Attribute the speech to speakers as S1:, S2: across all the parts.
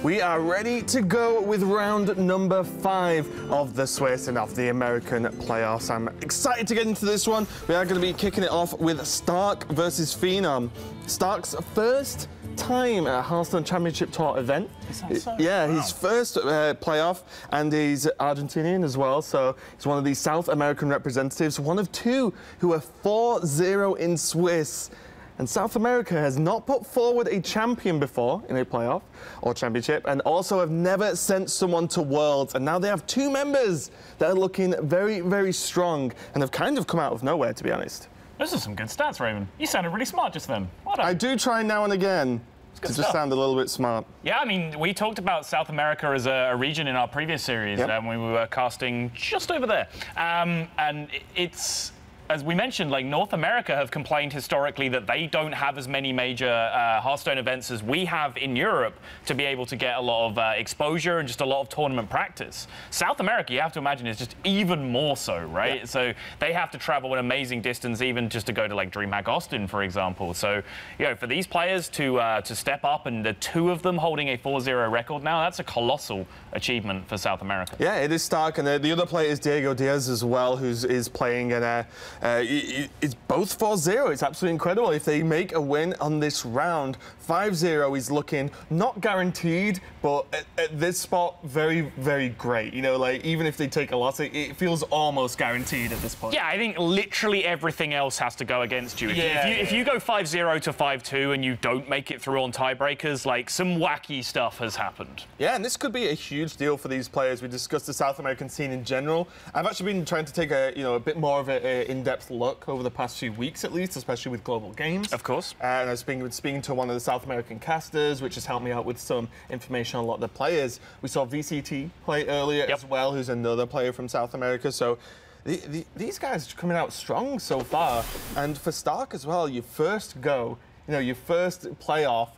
S1: We are ready to go with round number 5 of the Swiss and of the American playoffs. I'm excited to get into this one. We are going to be kicking it off with Stark versus Fenom. Stark's first time at a Hearthstone Championship Tour event. Yeah, wow. His first playoff, and he's Argentinian as well, so he's one of these South American representatives, one of 2 who are 4-0 in Swiss. And South America has not put forward a champion before in a playoff or championship, and also have never sent someone to Worlds. And now they have 2 members that are looking very, very strong and have kind of come out of nowhere, to be honest.
S2: Those are some good stats, Raven. You sounded really smart just then. Well done.
S1: I do try now and again to just sound a little bit smart.
S2: Yeah, I mean, we talked about South America as a region in our previous series when we were casting just over there. And it's... As we mentioned, like North America have complained historically that they don't have as many major Hearthstone events as we have in Europe to be able to get a lot of exposure and just a lot of tournament practice. South America, you have to imagine, is just even more so, right? Yeah. So they have to travel an amazing distance even just to go to like DreamHack Austin, for example. So, you know, for these players to step up, and the 2 of them holding a 4-0 record now, that's a colossal achievement for South America. Yeah,
S1: it is Stark, and the other player is Diego Diaz as well, is playing in it's both 4-0. It's absolutely incredible. If they make a win on this round, 5-0 is looking not guaranteed, but at this spot, very, very great. You know, like, even if they take a loss, it feels almost guaranteed at this point.
S2: Yeah, I think literally everything else has to go against you. If you go 5-0 to 5-2 and you don't make it through on tiebreakers, like, some wacky stuff has happened.
S1: Yeah, and this could be a huge deal for these players. We discussed the South American scene in general. I've actually been trying to take a bit more of an in-depth look over the past few weeks, at least, especially with global games.
S2: Of course.
S1: And I was speaking to one of the South American casters, which has helped me out with some information on a lot of the players. We saw VCT play earlier as well, who's another player from South America. So these guys are coming out strong so far. And for Stark as well, your first playoff,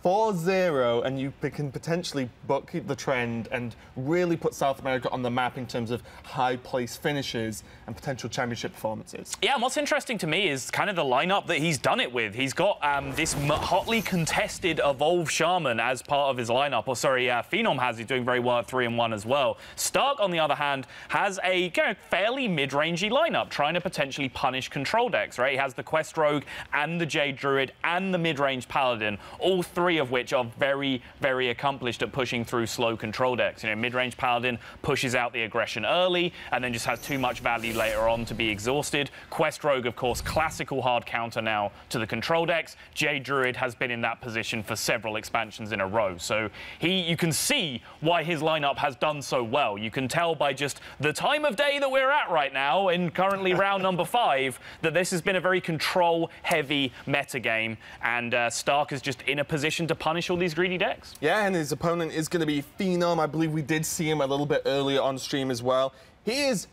S1: 4-0, and you can potentially buck the trend and really put South America on the map in terms of high-place finishes and potential championship performances.
S2: Yeah, and what's interesting to me is kind of the lineup that he's done it with. He's got this hotly contested Evolve Shaman as part of his lineup. Or sorry, Fenom has. He's doing very well at 3-1 as well. Stark, on the other hand, has a fairly mid-rangey lineup, trying to potentially punish control decks, right? He has the Quest Rogue and the Jade Druid and the mid-range Paladin, all 3 of which are very, very accomplished at pushing through slow control decks. You know, mid-range Paladin pushes out the aggression early and then just has too much value later on to be exhausted. Quest Rogue, of course, classical hard counter now to the control decks. Jade Druid has been in that position for several expansions in a row. So you can see why his lineup has done so well. You can tell by just the time of day that we're at right now, in currently round number 5, that this has been a very control-heavy meta game, and Stark is just in a position to punish all these greedy decks. Yeah, and his opponent is going to be Fenom. I believe we did see him a little bit earlier on stream as well. He's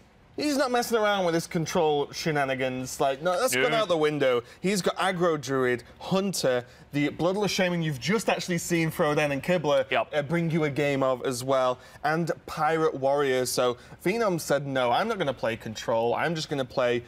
S2: not messing around with his control shenanigans. Like, no, that's gone out the window. He's got Aggro Druid, Hunter, the Bloodless Shaman you've just actually seen Froden and Kibler bring you a game of as well, and Pirate Warriors. So Fenom said, no, I'm not going to play control. I'm just going to play,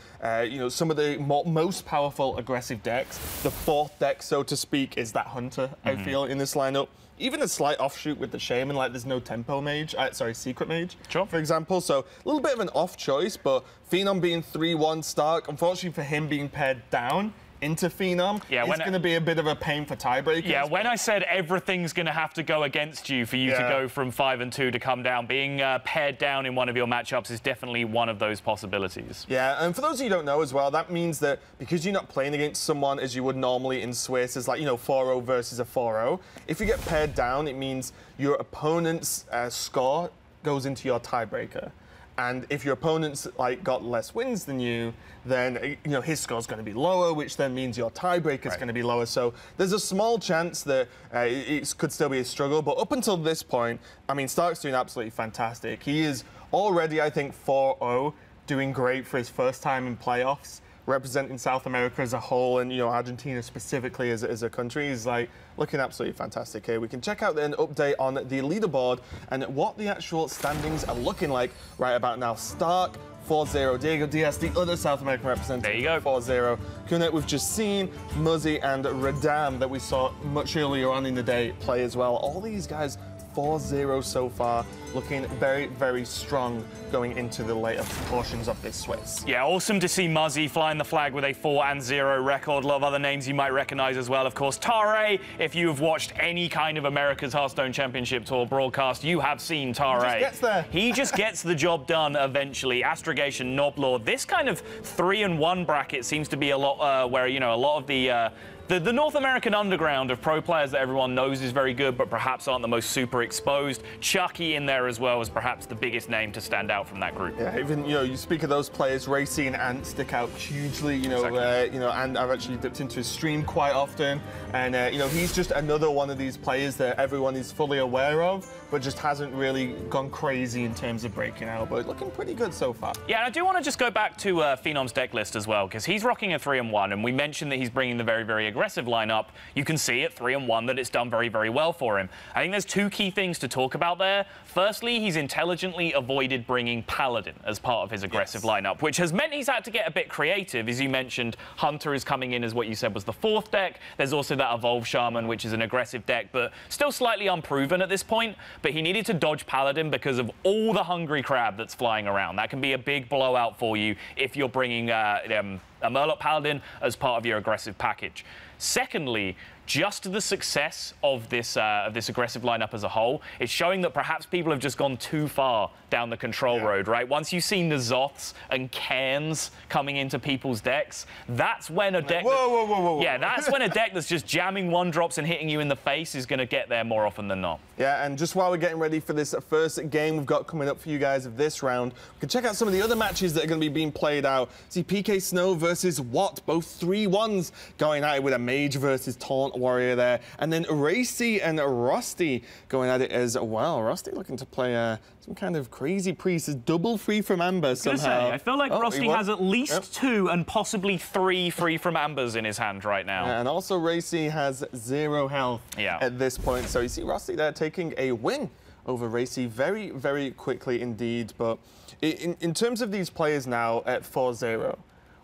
S2: some of the most powerful aggressive decks. The 4th deck, so to speak, is that Hunter, I feel, in this lineup. Even a slight offshoot with the Shaman, like there's no Tempo Mage, Secret Mage, for example. So a little bit of an off choice, but Fenom being 3-1 Stark, unfortunately for him being paired down into Fenom, it's going to be a bit of a pain for tiebreakers. Yeah, when I said everything's going to have to go against you for you to go from 5-2 to come down, being paired down in one of your matchups is definitely one of those possibilities. Yeah, and for those of you who don't know as well, that means that because you're not playing against someone as you would normally in Swiss, as like, 4-0 versus a 4-0, if you get paired down, it means your opponent's score goes into your tiebreaker. And if your opponent's got less wins than you, then his score's going to be lower, which then means your tiebreaker's going to be lower. So there's a small chance that it could still be a struggle. But up until this point, I mean, Stark's doing absolutely fantastic. He is already, I think, 4-0, doing great for his first time in playoffs, representing South America as a whole, and Argentina specifically as a country is looking absolutely fantastic here. We can check out an update on the leaderboard and what the actual standings are looking like right about now. Stark 4-0, Diego Diaz, the other South American representative. There you go. 4-0. Kunet, we've just seen Muzzy and Radam that we saw much earlier on in the day play as well. All these guys
S1: 4-0 so far, looking very, very strong going into the later portions of this Swiss.
S2: Yeah, awesome to see Muzzy flying the flag with a 4-0 record. A lot of other names you might recognize as well. Of course, Tare, if you have watched any kind of America's Hearthstone Championship Tour broadcast, you have seen Tare.
S1: He just gets there.
S2: He just gets the job done eventually. Astrogation, Noblord. This kind of 3-1 bracket seems to be a lot where, you know, a lot of the North American underground of pro players that everyone knows is very good, but perhaps aren't the most super exposed. Chucky in there as well is perhaps the biggest name to stand out from that group.
S1: Yeah, even, you know, you speak of those players, Racy and Ant stick out hugely, you know,
S2: Exactly.
S1: you know, and I've actually dipped into his stream quite often, and, you know, he's just another one of these players that everyone is fully aware of, but just hasn't really gone crazy in terms of breaking out, but looking pretty good so far.
S2: Yeah, and I do want to just go back to Phenom's deck list as well, because he's rocking a 3-1, and we mentioned that he's bringing the very, very aggressive lineup. You can see at 3-1 that it's done very, very well for him. I think there's two key things to talk about there. Firstly, he's intelligently avoided bringing Paladin as part of his aggressive lineup, which has meant he's had to get a bit creative. As you mentioned, Hunter is coming in as what you said was the 4th deck. There's also that Evolve Shaman, which is an aggressive deck, but still slightly unproven at this point. But he needed to dodge Paladin because of all the hungry crab that's flying around. That can be a big blowout for you if you're bringing a Murloc Paladin as part of your aggressive package. Secondly, just the success of this aggressive lineup as a whole is showing that perhaps people have just gone too far down the control road, right? Once you've seen the Zoths and Cairns coming into people's decks, that's when a deck...
S1: Whoa.
S2: Yeah, that's when a deck that's just jamming 1-drops and hitting you in the face is going to get there more often than not.
S1: Yeah, and just while we're getting ready for this first game we've got coming up for you guys of this round, we can check out some of the other matches that are going to be being played out. See PK Snow versus Watt, both 3-1s going at it with a Mage versus Taunt Warrior there. And then Racy and Rusty going at it as well. Rusty looking to play some kind of crazy priest, a double free from Amber somehow.
S2: I feel like Rusty has at least 2 and possibly 3 free from Ambers in his hand right now.
S1: And also Racy has 0 health at this point. So you see Rusty there taking a win over Racy very, very quickly indeed. But in terms of these players now at 4-0,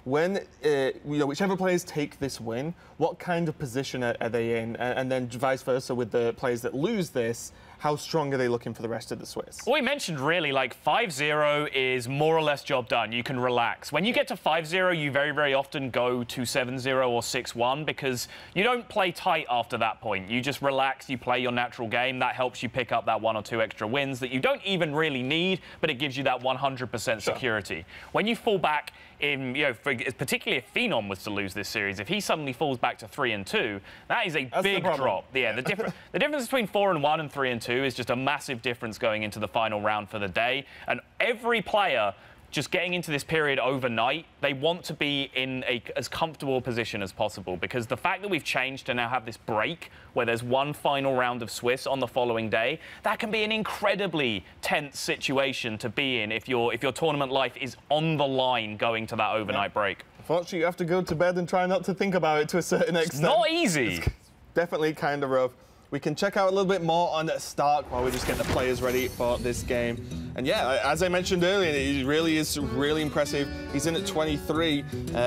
S1: when you know, whichever players take this win, what kind of position are they in? And then vice versa with the players that lose this, how strong are they looking for the rest of the Swiss?
S2: Well, we mentioned really like 5-0 is more or less job done. You can relax. When you get to 5-0, you very, very often go to 7-0 or 6-1 because you don't play tight after that point. You just relax, you play your natural game. That helps you pick up that 1 or 2 extra wins that you don't even really need, but it gives you that 100% security. When you fall back in, you know, particularly if Fenom was to lose this series, if he suddenly falls back to 3-2, that is a big drop. Yeah, the difference between 4-1 and 3-2 is just a massive difference going into the final round for the day. And every player just getting into this period overnight, they want to be in as comfortable a position as possible, because the fact that we've changed to now have this break where there's one final round of Swiss on the following day, that can be an incredibly tense situation to be in if your tournament life is on the line going to that overnight break.
S1: Unfortunately, you have to go to bed and try not to think about it to a certain extent.
S2: It's not easy.
S1: It's definitely kind of rough. We can check out a little bit more on Stark while we just get the players ready for this game. And yeah, as I mentioned earlier, he really is really impressive. He's in at 23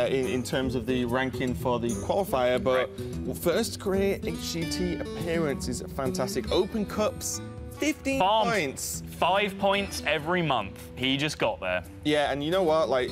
S1: in terms of the ranking for the qualifier, but first career HGT appearance is fantastic. Open Cups, 15 points.
S2: 5 points every month. He just got there.
S1: Yeah, and you know what? Like,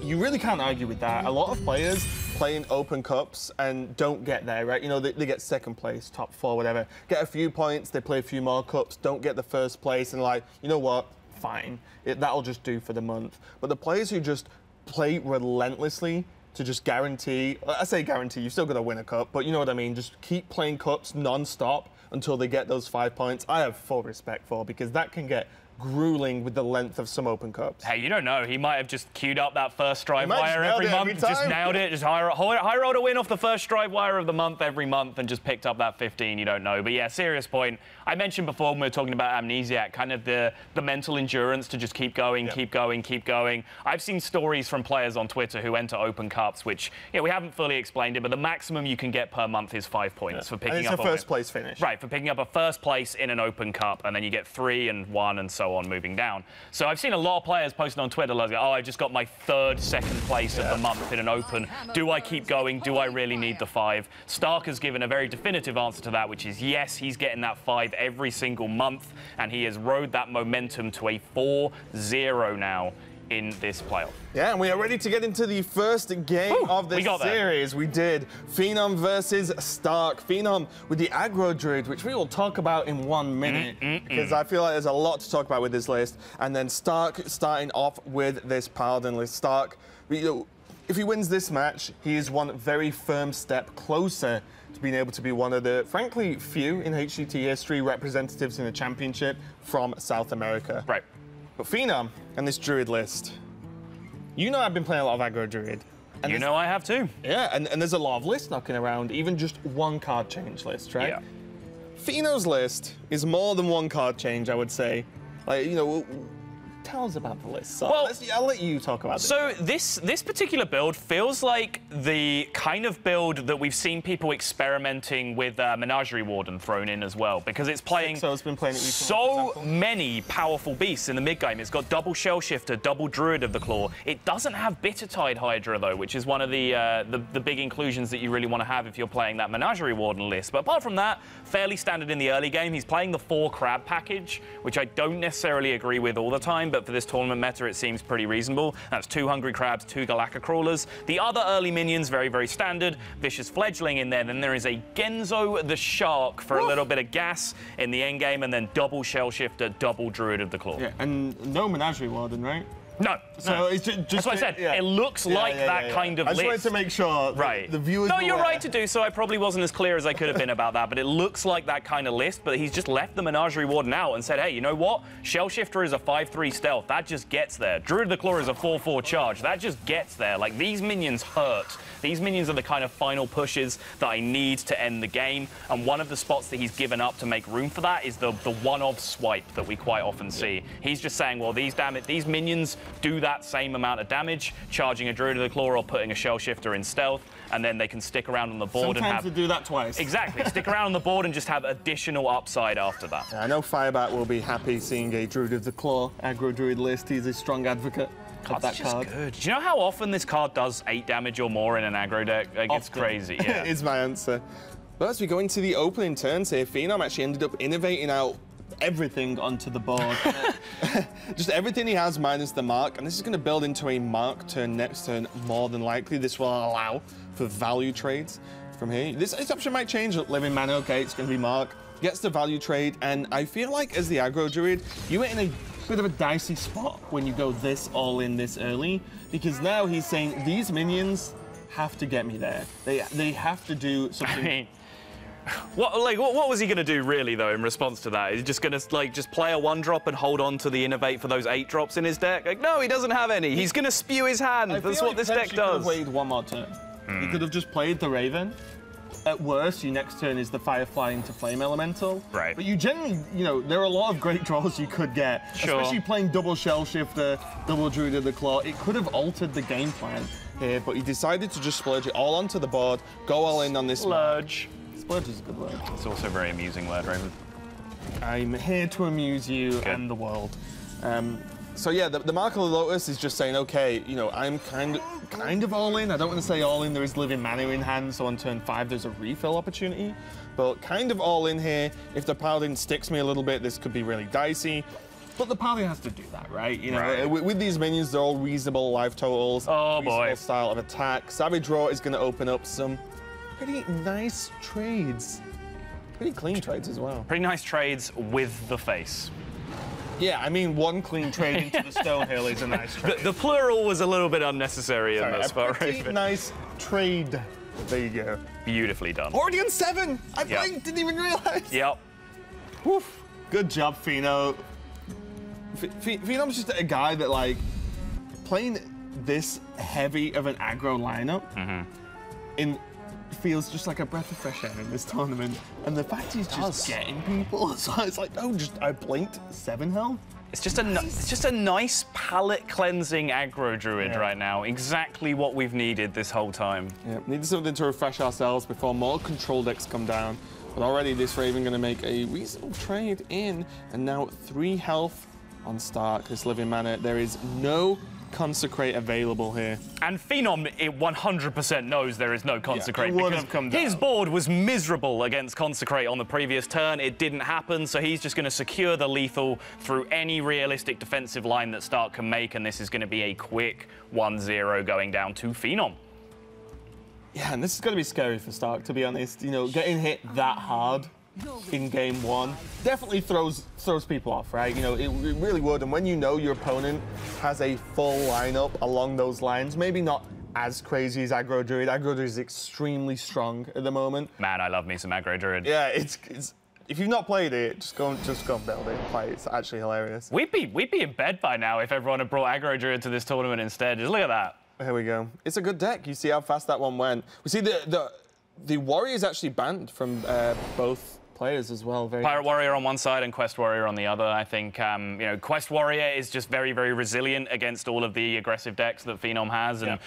S1: you really can't argue with that. A lot of players play in Open Cups and don't get there, right? You know, they get second place, top 4, whatever. Get a few points, they play a few more cups, don't get the first place, and like, you know what? Fine. That'll just do for the month. But the players who just play relentlessly to just guarantee, I say guarantee, you've still got to win a cup, but you know what I mean? Just keep playing cups non-stop until they get those 5 points. I have full respect for, because that can get grueling with the length of some Open Cups.
S2: Hey, you don't know. He might have just queued up that first Strive wire every month, just nailed it, just high rolled a win off the first Strive wire of the month every month and just picked up that 15, you don't know. But yeah, serious point. I mentioned before when we were talking about Amnesiac, kind of the mental endurance to just keep going, keep going, keep going. I've seen stories from players on Twitter who enter Open Cups, which, yeah, we haven't fully explained it, but the maximum you can get per month is 5 points for picking up
S1: a first place finish.
S2: Right, for picking up a first place in an Open Cup, and then you get 3 and 1 and so so on moving down. So I've seen a lot of players posting on Twitter like, oh, I just got my 3rd second place of the month in an open. Do I keep going? Do I really need the 5? Stark has given a very definitive answer to that, which is yes, he's getting that 5 every single month, and he has rode that momentum to a 4-0 now in this playoff.
S1: Yeah, and we are ready to get into the first game of this series. We did. Fenom versus Stark. Fenom with the aggro druid, which we will talk about in 1 minute, because I feel like there's a lot to talk about with this list. And then Stark starting off with this Paladin list. Stark, if he wins this match, he is one very firm step closer to being able to be one of the, frankly, few in HCT history representatives in the championship from South America.
S2: Right.
S1: But Fenom and this druid list, you know I've been playing a lot of aggro druid. And
S2: you know I have too.
S1: Yeah, and there's a lot of lists knocking around, even just 1 card change list, right?
S2: Yeah.
S1: Fenom's list is more than 1 card change, I would say. Like, you know, tell us about the list. So
S2: well,
S1: I'll let you talk about this.
S2: So this particular build feels like the kind of build that we've seen people experimenting with Menagerie Warden thrown in as well, because it's playing
S1: Sixo's been playing it
S2: so many powerful beasts in the mid game. It's got double Shell Shifter, double Druid of the Claw. It doesn't have Bitter Tide Hydra though, which is one of the big inclusions that you really want to have if you're playing that Menagerie Warden list. But apart from that, fairly standard in the early game. He's playing the 4 crab package, which I don't necessarily agree with all the time, but for this tournament meta, it seems pretty reasonable. That's 2 Hungry Crabs, 2 Galacta Crawlers. The other early minions, very, very standard. Vicious Fledgling in there. Then there is a Genzo the Shark for a little bit of gas in the end game, and then double Shell Shifter, double Druid of the Claw.
S1: Yeah, and no Menagerie Warden, right?
S2: No.
S1: So it's just
S2: that's what I said. It looks like that kind of list.
S1: I just wanted to make sure the viewers.
S2: No, you're right to do so. I probably wasn't as clear as I could have been about that, but it looks like that kind of list. But he's just left the Menagerie Warden out and said, hey, you know what? Shell Shifter is a 5-3 stealth. That just gets there. Druid of the Claw is a 4-4 charge. That just gets there. Like, these minions hurt. These minions are the kind of final pushes that I need to end the game. And one of the spots that he's given up to make room for that is the one-off swipe that we quite often see. He's just saying, well, these minions do that same amount of damage, charging a Druid of the Claw or putting a Shell Shifter in stealth, and then they can stick around on the board
S1: Sometimes they do that twice.
S2: Exactly. Stick around on the board and just have additional upside after that.
S1: I know Firebat will be happy seeing a Druid of the Claw aggro druid list. He's a strong advocate of that card.
S2: Good. Do you know how often this card does 8 damage or more in an aggro deck? Like, it's crazy. Yeah.
S1: Is my answer. But as we go into the opening turns here, Fenom actually ended up innovating out everything onto the board. Just everything he has minus the mark, and this is going to build into a mark turn next turn more than likely. This will allow for value trades from here. This option might change. Living Mana, okay, it's going to be mark. Gets the value trade, and I feel like as the aggro druid, you are in a bit of a dicey spot when you go this all in this early, because now he's saying these minions have to get me there. They have to do something.
S2: I mean, what was he going to do really though in response to that? Is he just going to just play a 1-drop and hold on to the innovate for those 8 drops in his deck? Like, no, he doesn't have any. He's going to spew his hand. That's what this deck does. He could have
S1: waited 1 more turn. He could have just played the Raven. At worst, your next turn is the Firefly into Flame Elemental.
S2: Right.
S1: But you generally, there are a lot of great draws you could get.
S2: Sure.
S1: Especially playing double Shell Shifter, double Druid of the Claw. It could have altered the game plan here, but he decided to just splurge it all onto the board, go all in on this.
S2: Splurge.
S1: Splurge is a good word.
S2: It's also a very amusing word, Raven.
S1: I'm here to amuse you and the world. So yeah, the Mark of the Lotus is just saying, okay, I'm kind of all in. I don't want to say all in. There is Living Mana in hand, so on turn 5 there's a refill opportunity, but kind of all in here. If the Paladin sticks me a little bit, this could be really dicey. But the Paladin has to do that, right?
S2: Right.
S1: With these minions, they're all reasonable life totals.
S2: Oh
S1: reasonable
S2: boy.
S1: Style of attack. Savage Roar is going to open up some pretty nice trades. Pretty clean trades as well.
S2: Pretty nice trades with the face.
S1: Yeah, I mean, 1 clean trade into the Stonehill is a nice trade.
S2: The plural was a little bit unnecessary in this, but
S1: pretty nice trade. There you go.
S2: Beautifully done.
S1: Already on 7! I didn't even realize.
S2: Yep.
S1: Woof. Good job, Feno. Fenom's just a guy that, playing this heavy of an aggro lineup feels just like a breath of fresh air in this tournament. And the fact he's just getting people, so it's like, oh, I blinked 7 health.
S2: It's just a nice palate cleansing aggro druid right now. Exactly what we've needed this whole time.
S1: Yeah, needed something to refresh ourselves before more control decks come down. But already this Raven going to make a reasonable trade in, and now 3 health on Stark, this living mana. There is no Consecrate available here.
S2: And Fenom, it 100% knows there is no Consecrate,
S1: yeah,
S2: because his board was miserable against Consecrate on the previous turn. It didn't happen, so he's just going to secure the lethal through any realistic defensive line that Stark can make, and this is going to be a quick 1-0 going down to Fenom.
S1: Yeah, and this is going to be scary for Stark, to be honest. You know, getting hit that hard in game one definitely throws people off, right? You know, it really would. And when you know your opponent has a full lineup along those lines, maybe not as crazy as Aggro Druid. Aggro Druid is extremely strong at the moment.
S2: Man, I love me some Aggro Druid.
S1: Yeah, it's if you've not played it, just go and build it and play it. It's actually hilarious.
S2: We'd be in bed by now if everyone had brought Aggro Druid to this tournament instead. Just look at that.
S1: Here we go. It's a good deck. You see how fast that one went. We see the Warrior is actually banned from both players as well.
S2: Pirate Warrior on one side and Quest Warrior on the other. I think you know, Quest Warrior is just very, very resilient against all of the aggressive decks that Fenom has, and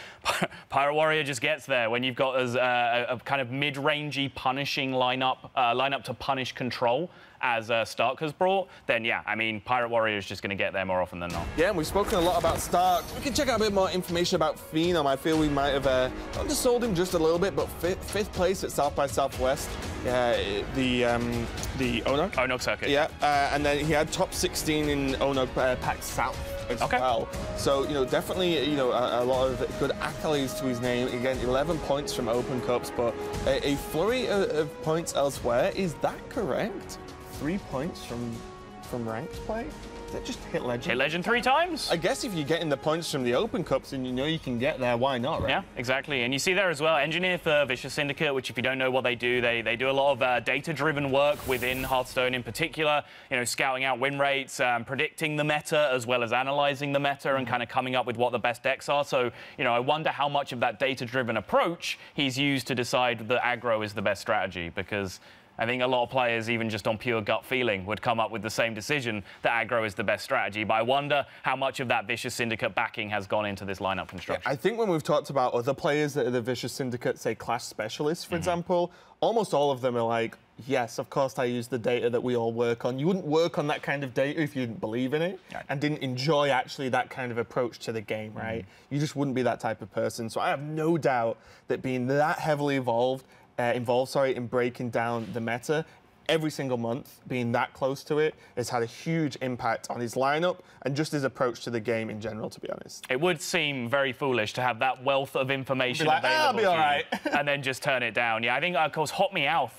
S2: Pirate Warrior just gets there when you've got a kind of mid-rangey punishing lineup to punish control, as Stark has brought, then yeah, I mean, Pirate Warrior is just going to get there more often than not.
S1: Yeah, and we've spoken a lot about Stark. We can check out a bit more information about Fenom. I feel we might have undersold him just a little bit, but fifth place at South by Southwest, the ONOG.
S2: ONOG circuit.
S1: Yeah, and then he had top 16 in ONOG PAX South as well. So, you know, definitely, you know, a lot of good accolades to his name. Again, 11 points from Open Cups, but a flurry of points elsewhere. Is that correct? 3 points from ranked play? Did that just hit Legend?
S2: Hit Legend 3 times?
S1: I guess if you're getting the points from the Open Cups and you know you can get there, why not, right?
S2: Yeah, exactly. And you see there as well, Engineer for Vicious Syndicate, which if you don't know what they do a lot of data-driven work within Hearthstone in particular, you know, scouting out win rates, predicting the meta, as well as analyzing the meta and kind of coming up with what the best decks are. So, you know, I wonder how much of that data-driven approach he's used to decide that aggro is the best strategy, because I think a lot of players, even just on pure gut feeling, would come up with the same decision that aggro is the best strategy. But I wonder how much of that Vicious Syndicate backing has gone into this lineup construction.
S1: Yeah, I think when we've talked about other players that are the Vicious Syndicate, say Clash Specialists, for example, almost all of them are like, yes, of course I use the data that we all work on. You wouldn't work on that kind of data if you didn't believe in it and didn't enjoy actually that kind of approach to the game, right? You just wouldn't be that type of person. So I have no doubt that being that heavily involved in breaking down the meta every single month, being that close to it, has had a huge impact on his lineup and just his approach to the game in general, to be honest.
S2: It would seem very foolish to have that wealth of information available
S1: I'll be all right.
S2: and then just turn it down. Yeah, I think, of course, Hot Meowth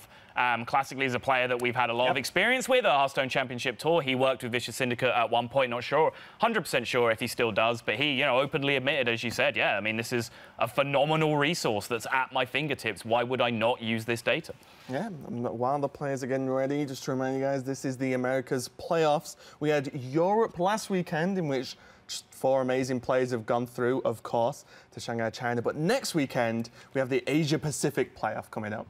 S2: classically is a player that we've had a lot of experience with at Hearthstone Championship Tour. He worked with Vicious Syndicate at one point, not sure, 100% sure if he still does, but he, you know, openly admitted, as you said, yeah, I mean, this is a phenomenal resource that's at my fingertips. Why would I not use this data?
S1: Yeah, while the players are getting ready, just to remind you guys, this is the Americas playoffs. We had Europe last weekend, in which just 4 amazing players have gone through, of course, to Shanghai, China. But next weekend, we have the Asia Pacific playoff coming up.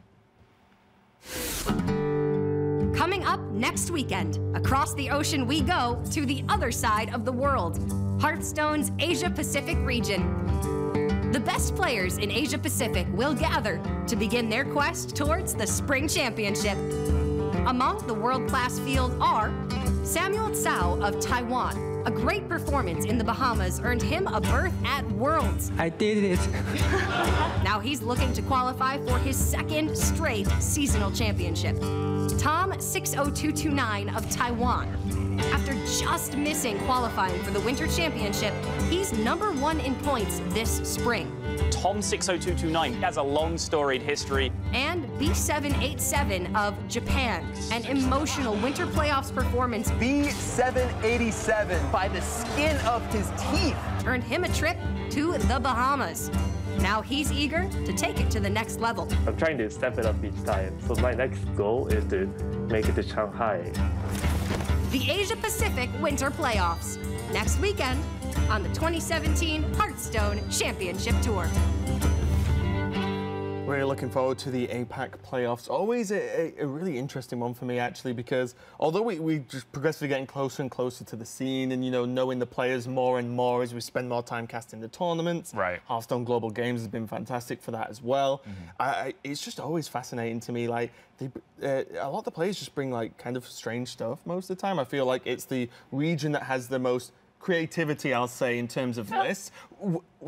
S3: Coming up next weekend, across the ocean we go to the other side of the world, Hearthstone's Asia Pacific region. The best players in Asia Pacific will gather to begin their quest towards the Spring Championship. Among the world-class field are Samuel Tsao of Taiwan. A great performance in the Bahamas earned him a berth at Worlds.
S4: I did it.
S3: Now he's looking to qualify for his 2nd straight seasonal championship. Tom 60229 of Taiwan. After just missing qualifying for the Winter Championship, he's #1 in points this spring.
S2: Tom 60229 has a long storied history.
S3: And B787 of Japan, an emotional Winter Playoffs performance.
S5: B787 by the skin of his teeth
S3: Earned him a trip to the Bahamas. Now he's eager to take it to the next level.
S6: I'm trying to step it up each time. So my next goal is to make it to Shanghai.
S3: The Asia Pacific Winter Playoffs, next weekend on the 2017 Hearthstone Championship Tour.
S1: Really looking forward to the APAC playoffs. Always a really interesting one for me, actually, because although we just progressively getting closer and closer to the scene and, you know, knowing the players more and more as we spend more time casting the tournaments.
S2: Right.
S1: Hearthstone Global Games has been fantastic for that as well. It's just always fascinating to me. Like, a lot of the players just bring, like, kind of strange stuff most of the time. I feel like it's the region that has the most creativity, I'll say, in terms of this,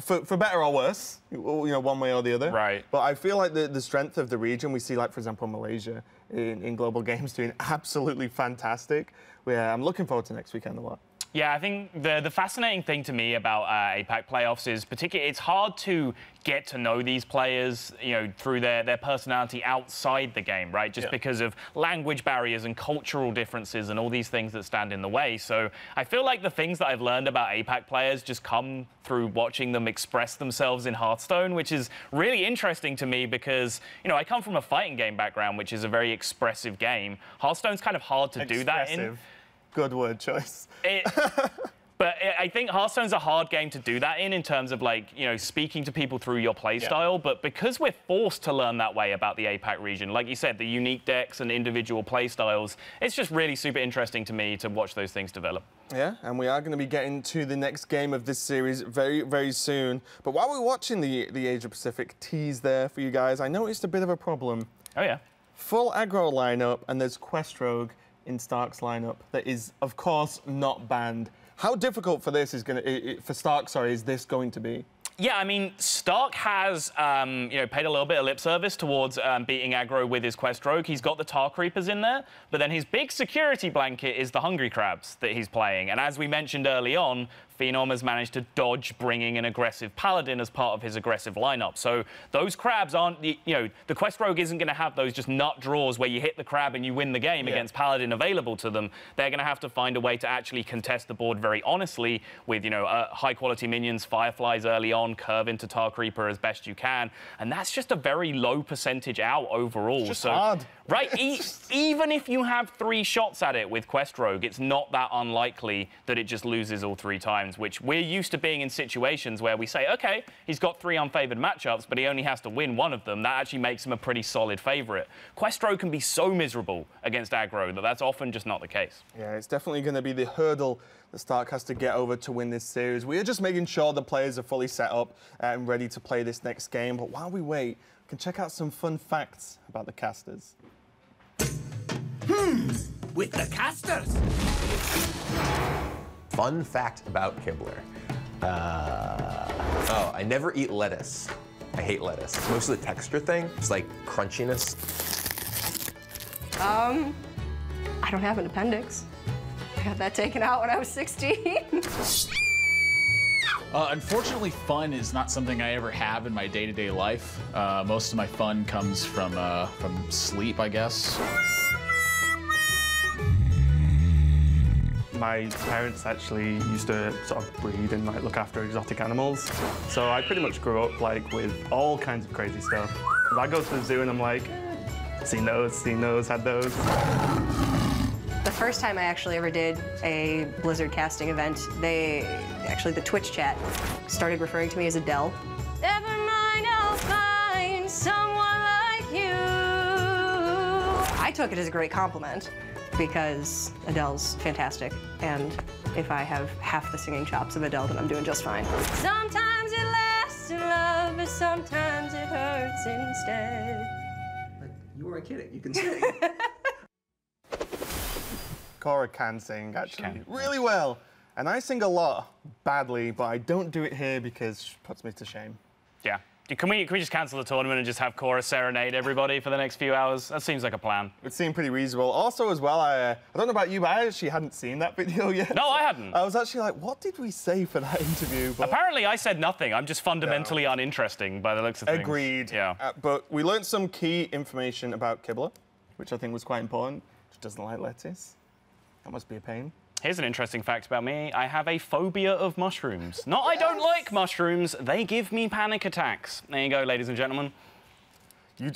S1: for better or worse, you know, one way or the other.
S2: Right.
S1: But I feel like the strength of the region, we see, like, for example, Malaysia in Global Games doing absolutely fantastic. I'm looking forward to next weekend a lot.
S2: Yeah, I think the fascinating thing to me about APAC playoffs is particularly it's hard to get to know these players, you know, through their personality outside the game, right? Just because of language barriers and cultural differences and all these things that stand in the way. So I feel like the things that I've learned about APAC players just come through watching them express themselves in Hearthstone, which is really interesting to me because, you know, I come from a fighting game background, which is a very expressive game. Hearthstone's kind of hard to do that in.
S1: Good word choice.
S2: But I think Hearthstone's a hard game to do that in terms of, like, you know, speaking to people through your play style. But because we're forced to learn that way about the APAC region, like you said, the unique decks and individual play styles, it's just really super interesting to me to watch those things develop.
S1: Yeah, and we are going to be getting to the next game of this series very, very soon. But while we're watching the Asia-Pacific tease there for you guys, I noticed a bit of a problem.
S2: Oh, yeah.
S1: Full aggro lineup, and there's Quest Rogue in Stark's lineup that is, of course, not banned. How difficult for this is for Stark? Sorry, is this going to be?
S2: Yeah, I mean, Stark has, you know, paid a little bit of lip service towards beating aggro with his Quest Rogue. He's got the Tar Creepers in there, but then his big security blanket is the Hungry Crabs that he's playing. And as we mentioned early on, Fenom has managed to dodge bringing an aggressive Paladin as part of his aggressive lineup. So those crabs aren't, you know, the Quest Rogue isn't going to have those just nut draws where you hit the crab and you win the game against Paladin available to them. They're going to have to find a way to actually contest the board very honestly with, you know, high-quality minions, Fireflies early on, curve into Tar Creeper as best you can. And that's just a very low percentage out overall.
S1: It's just hard.
S2: Right, even if you have 3 shots at it with Quest Rogue, it's not that unlikely that it just loses all 3 times, which we're used to being in situations where we say, OK, he's got 3 unfavored matchups, but he only has to win 1 of them. That actually makes him a pretty solid favorite. Quest Rogue can be so miserable against aggro that that's often just not the case.
S1: Yeah, it's definitely going to be the hurdle that Stark has to get over to win this series. We are just making sure the players are fully set up and ready to play this next game. But while we wait, we can check out some fun facts about the casters.
S4: With the casters.
S7: Fun fact about Kibler. I never eat lettuce. I hate lettuce. It's mostly the texture thing. It's like crunchiness.
S8: I don't have an appendix. I got that taken out when I was 16.
S9: Unfortunately, fun is not something I ever have in my day-to-day life. Most of my fun comes from sleep, I guess.
S6: My parents actually used to sort of breed and like look after exotic animals. So I pretty much grew up like with all kinds of crazy stuff. If I go to the zoo and I'm like, seen those, had those.
S8: The first time I actually ever did a Blizzard casting event, the Twitch chat started referring to me as Adele. Never mind, I'll find someone like you. I took it as a great compliment because Adele's fantastic, and if I have half the singing chops of Adele, then I'm doing just fine. Sometimes it lasts in love, but sometimes it hurts instead.
S4: You weren't kidding. You can sing.
S1: Cora can sing, actually, really well. And I sing a lot, badly, but I don't do it here because she puts me to shame.
S2: Yeah. Can we just cancel the tournament and just have Cora serenade everybody for the next few hours? That seems like a plan.
S1: It seemed pretty reasonable. Also, as well, I don't know about you, but I actually hadn't seen that video yet.
S2: No, I hadn't.
S1: I was actually like, what did we say for that interview? But
S2: apparently, I said nothing. I'm just fundamentally uninteresting by the looks of things.
S1: Agreed.
S2: Yeah.
S1: But we learned some key information about Kibler, which I think was quite important. She doesn't like lettuce. That must be a pain.
S2: Here's an interesting fact about me. I have a phobia of mushrooms. Not I don't like mushrooms, they give me panic attacks. There you go, ladies and gentlemen.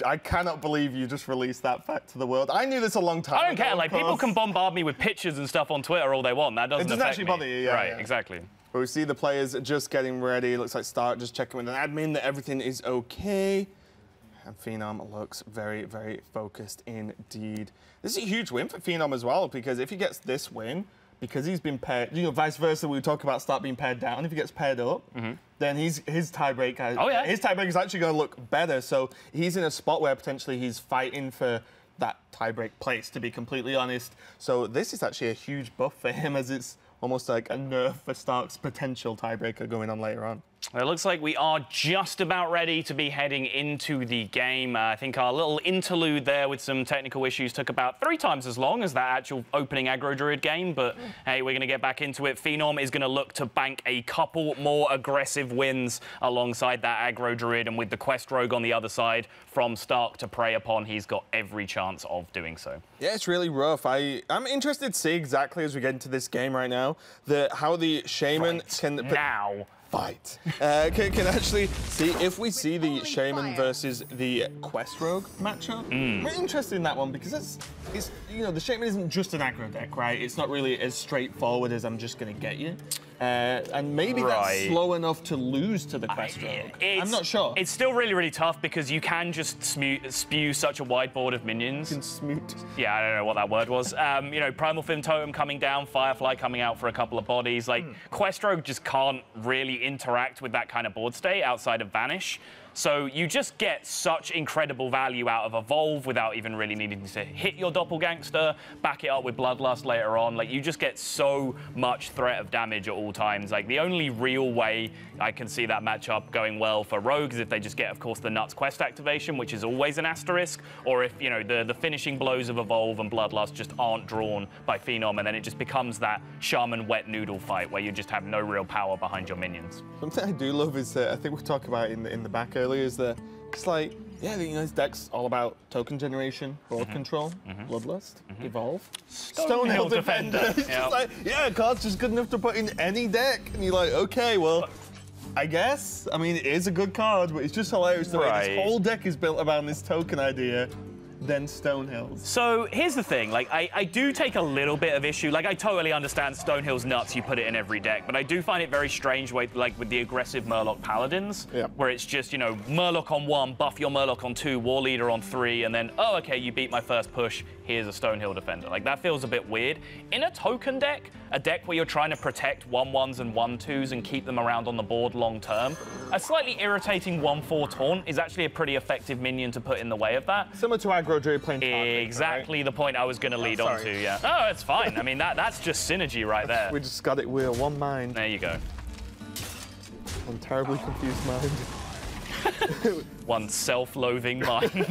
S1: I cannot believe you just released that fact to the world. I knew this a long time ago.
S2: I don't care. Like, people can bombard me with pictures and stuff on Twitter all they want. That doesn't affect
S1: actually
S2: me.
S1: bother you, yeah.
S2: Right,
S1: yeah.
S2: exactly.
S1: But we see the players just getting ready. It looks like Stark just checking with an admin that everything is okay. and Fenom looks very, very focused indeed. This is a huge win for Fenom as well, because if he gets this win, because he's been paired, you know, vice versa, we talk about start being paired down. If he gets paired up, then his tiebreaker, his tiebreaker is actually going to look better. So he's in a spot where potentially he's fighting for that tiebreak place, to be completely honest. So this is actually a huge buff for him, as it's almost like a nerf for Stark's potential tiebreaker going on later on.
S2: It looks like we are just about ready to be heading into the game. I think our little interlude there with some technical issues took about 3 times as long as that actual opening Aggro Druid game, but hey, we're going to get back into it. Fenom is going to look to bank a couple more aggressive wins alongside that Aggro Druid, and with the Quest Rogue on the other side from Stark to prey upon, he's got every chance of doing so.
S1: Yeah, it's really rough. I'm interested to see exactly as we get into this game right now how the Shaman can...
S2: Now.
S1: Fight. Can actually see if we see the Shaman versus the Quest Rogue matchup. I'm interested in that one because it's you know, the Shaman isn't just an aggro deck, right? It's not really as straightforward as I'm just going to get you. And maybe that's slow enough to lose to the Quest Rogue. I'm not sure.
S2: It's still really, really tough because you can just spew such a wide board of minions.
S1: You can smoot.
S2: Yeah, I don't know what that word was. You know, Primal Fin Totem coming down, Firefly coming out for a couple of bodies. Like, Quest Rogue just can't really interact with that kind of board state outside of Vanish. So you just get such incredible value out of Evolve without even really needing to hit your Doppelgangster, back it up with Bloodlust later on. Like, you just get so much threat of damage at all times. Like, the only real way I can see that matchup going well for Rogue is if they just get, of course, the Nuts Quest activation, which is always an asterisk, or if, you know, the finishing blows of Evolve and Bloodlust just aren't drawn by Fenom, and then it just becomes that Shaman wet noodle fight where you just have no real power behind your minions.
S1: Something I do love is, I think we talked about in the back earlier, is that it's like, yeah, you know, his deck's all about token generation, board control, Bloodlust, Evolve, Stonehill Defender. It's just like, yeah, a card's just good enough to put in any deck. And you're like, okay, well, I guess. I mean, it is a good card, but it's just hilarious the way this whole deck is built around this token idea. Than Stonehills.
S2: So here's the thing, like, I do take a little bit of issue. Like, I totally understand Stonehill's nuts, you put it in every deck, but I do find it very strange, like with the aggressive Murloc Paladins, where it's just, you know, Murloc on 1, buff your Murloc on 2, War Leader on 3, and then, oh, okay, you beat my first push, here's a Stonehill Defender. Like, that feels a bit weird. In a token deck, a deck where you're trying to protect 1/1s and 1/2s and keep them around on the board long term, a slightly irritating 1/4 Taunt is actually a pretty effective minion to put in the way of that.
S1: Similar to Aggro Druid playing
S2: exactly the point I was going to lead on to, yeah. Oh, it's fine. I mean, that's just synergy right there.
S1: We just got it. We're one mind.
S2: There you go.
S1: One terribly confused mind.
S2: One self-loathing mind.
S1: You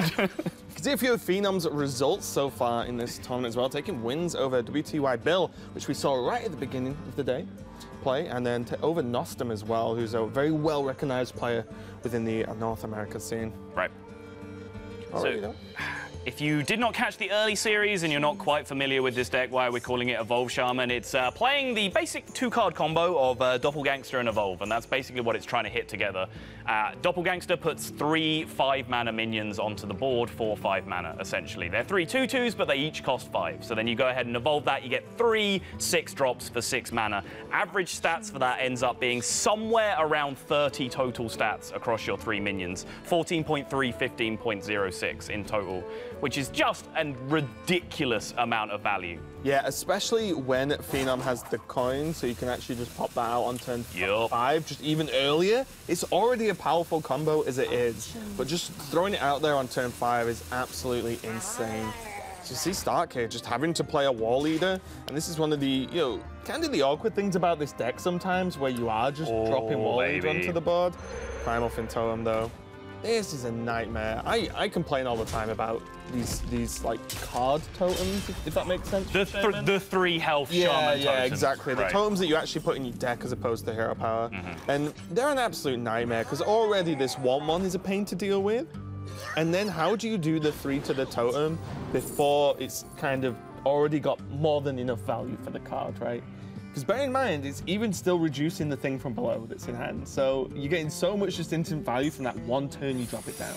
S1: can see a few of Phenom's results so far in this tournament as well, taking wins over WTY Bill, which we saw right at the beginning of the day play, and then over Nostum as well, who's a very well-recognized player within the North America scene.
S2: Right. So, if you did not catch the early series and you're not quite familiar with this deck, why we're calling it Evolve Shaman, it's playing the basic 2-card combo of Doppelgangster and Evolve, and that's basically what it's trying to hit together. Doppelgangster puts 3 5-mana minions onto the board for 5 mana, essentially. They're 3 2/2s, but they each cost 5. So then you go ahead and evolve that, you get 3 6-drops for 6 mana. Average stats for that ends up being somewhere around 30 total stats across your 3 minions. 14.3, 15.06 in total, which is just a ridiculous amount of value.
S1: Yeah, especially when Phenom has the coin, so you can actually just pop that out on turn 5, just even earlier. It's already a powerful combo as it is, but just throwing it out there on turn 5 is absolutely insane. So you see Stark here just having to play a War Leader, and this is one of the, you know, kind of the awkward things about this deck sometimes, where you are just dropping War Leader onto the board. Primal Fin Totem, though. This is a nightmare. I complain all the time about these like card totems, if that makes sense.
S2: The 3 health shaman totems.
S1: Yeah, exactly. The totems that you actually put in your deck as opposed to hero power. And they're an absolute nightmare because already this 1/1 is a pain to deal with. And then how do you do the 3 to the totem before it's kind of already got more than enough value for the card, right? Because bear in mind, it's even still reducing the thing from below that's in hand. So you're getting so much just instant value from that one turn you drop it down.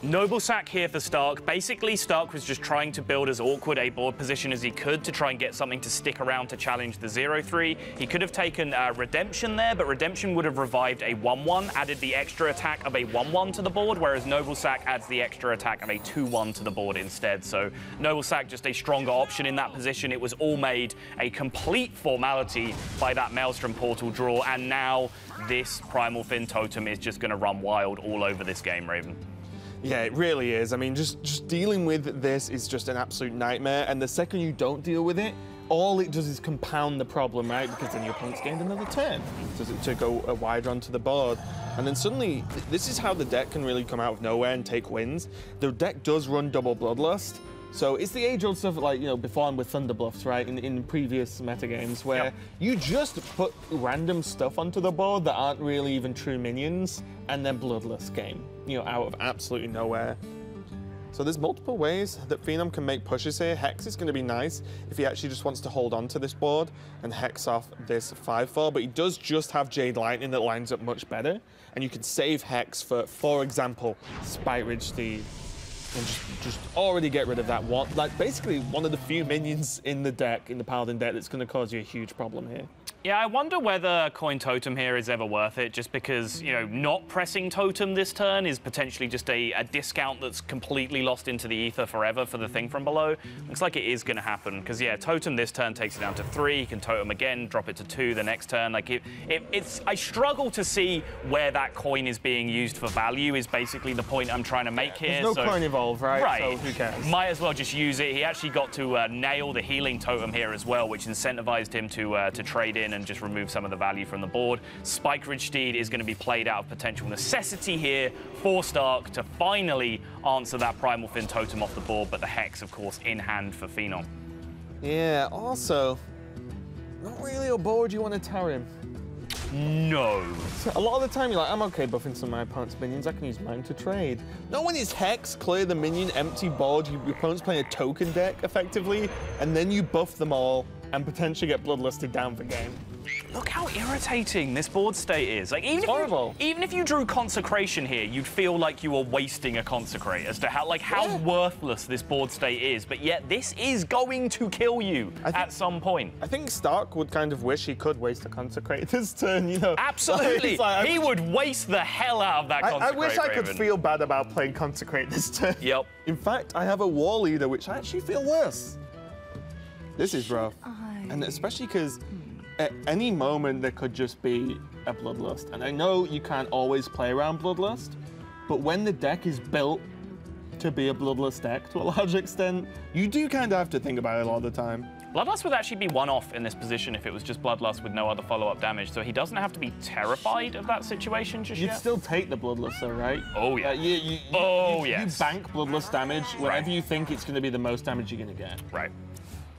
S2: Noble sack here for Stark. Basically, Stark was just trying to build as awkward a board position as he could to try and get something to stick around to challenge the 0-3. He could have taken Redemption there, but Redemption would have revived a 1-1, added the extra attack of a 1-1 to the board, whereas Noble sack adds the extra attack of a 2-1 to the board instead. So Noble sack just a stronger option in that position. It was all made a complete formality by that Maelstrom portal draw, and now this Primal Fin Totem is just going to run wild all over this game, Raven.
S1: Yeah, it really is. I mean, just dealing with this is just an absolute nightmare. And the second you don't deal with it, all it does is compound the problem, right? Because then your opponent's gained another turn to go wider onto the board. And then suddenly, this is how the deck can really come out of nowhere and take wins. The deck does run double Bloodlust. So it's the age-old stuff like, you know, before and with Thunder Bluffs, right, in previous metagames, where you just put random stuff onto the board that aren't really even true minions, and then Bloodlust game, you know, out of absolutely nowhere. So there's multiple ways that Fenom can make pushes here. Hex is going to be nice if he actually just wants to hold on to this board and Hex off this 5-4, but he does just have Jade Lightning that lines up much better, and you can save Hex for example, Spike Ridge Steed. And just already get rid of that one. Like, basically one of the few minions in the deck, in the Paladin deck, that's going to cause you a huge problem here.
S2: Yeah, I wonder whether Coin Totem here is ever worth it, just because, you know, not pressing Totem this turn is potentially just a discount that's completely lost into the ether forever for the thing from below. Looks like it is going to happen, because, yeah, Totem this turn takes it down to 3, you can Totem again, drop it to 2 the next turn. Like, I struggle to see where that coin is being used for value is basically the point I'm trying to make here.
S1: There's no coin involved, right?
S2: Right.
S1: So who cares?
S2: Might as well just use it. He actually got to nail the healing totem here as well, which incentivized him to trade in and just remove some of the value from the board. Spike Ridge Steed is going to be played out of potential necessity here for Stark to finally answer that Primal Fin Totem off the board, but the Hex, of course, in hand for Fenom.
S1: Yeah, also, not really a board you want to tower him.
S2: No.
S1: So a lot of the time you're like, I'm okay buffing some of my opponent's minions, I can use mine to trade. Not when it's Hex, clear the minion, empty board, your opponent's playing a token deck effectively, and then you buff them all and potentially get bloodlusted down for game.
S2: Look how irritating this board state is. Like, even if you drew Consecration here, you'd feel like you were wasting a Consecrate as to how worthless this board state is. But yet this is going to kill you at some point.
S1: I think Stark would kind of wish he could waste a Consecrate this turn, you know.
S2: Absolutely. He would waste the hell out of that Consecrate,
S1: I wish I could
S2: Raven.
S1: feel bad about playing Consecrate this turn.
S2: Yep.
S1: In fact, I have a War Leader, which I actually feel worse. This is rough. And especially because at any moment there could just be a Bloodlust. And I know you can't always play around Bloodlust, but when the deck is built to be a Bloodlust deck to a large extent, you do kind of have to think about it all the time.
S2: Bloodlust would actually be one off in this position if it was just Bloodlust with no other follow-up damage, so he doesn't have to be terrified of that situation just yet.
S1: You'd still take the Bloodlust though, right?
S2: Oh, yeah.
S1: You bank Bloodlust damage wherever you think it's going to be the most damage you're going to get.
S2: Right.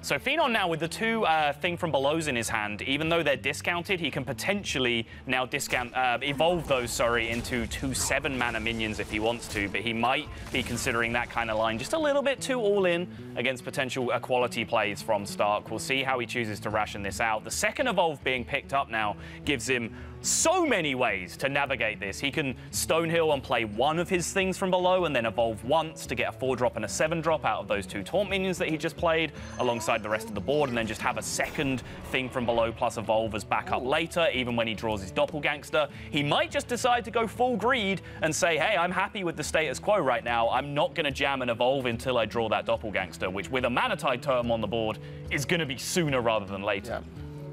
S2: So Fenom now with the 2 Thing from Below's in his hand, even though they're discounted, he can potentially now evolve those, into 2 7-mana minions if he wants to, but he might be considering that kind of line just a little bit too all-in against potential quality plays from Stark. We'll see how he chooses to ration this out. The second evolve being picked up now gives him so many ways to navigate this. He can Stonehill and play one of his Things from Below and then evolve once to get a 4-drop and a 7-drop out of those 2 Taunt minions that he just played alongside the rest of the board, and then just have a second Thing from Below plus evolve as backup later, even when he draws his Doppelgangster. He might just decide to go full greed and say, hey, I'm happy with the status quo right now. I'm not going to jam and evolve until I draw that Doppelgangster, which with a Manatide Totem on the board is going to be sooner rather than later.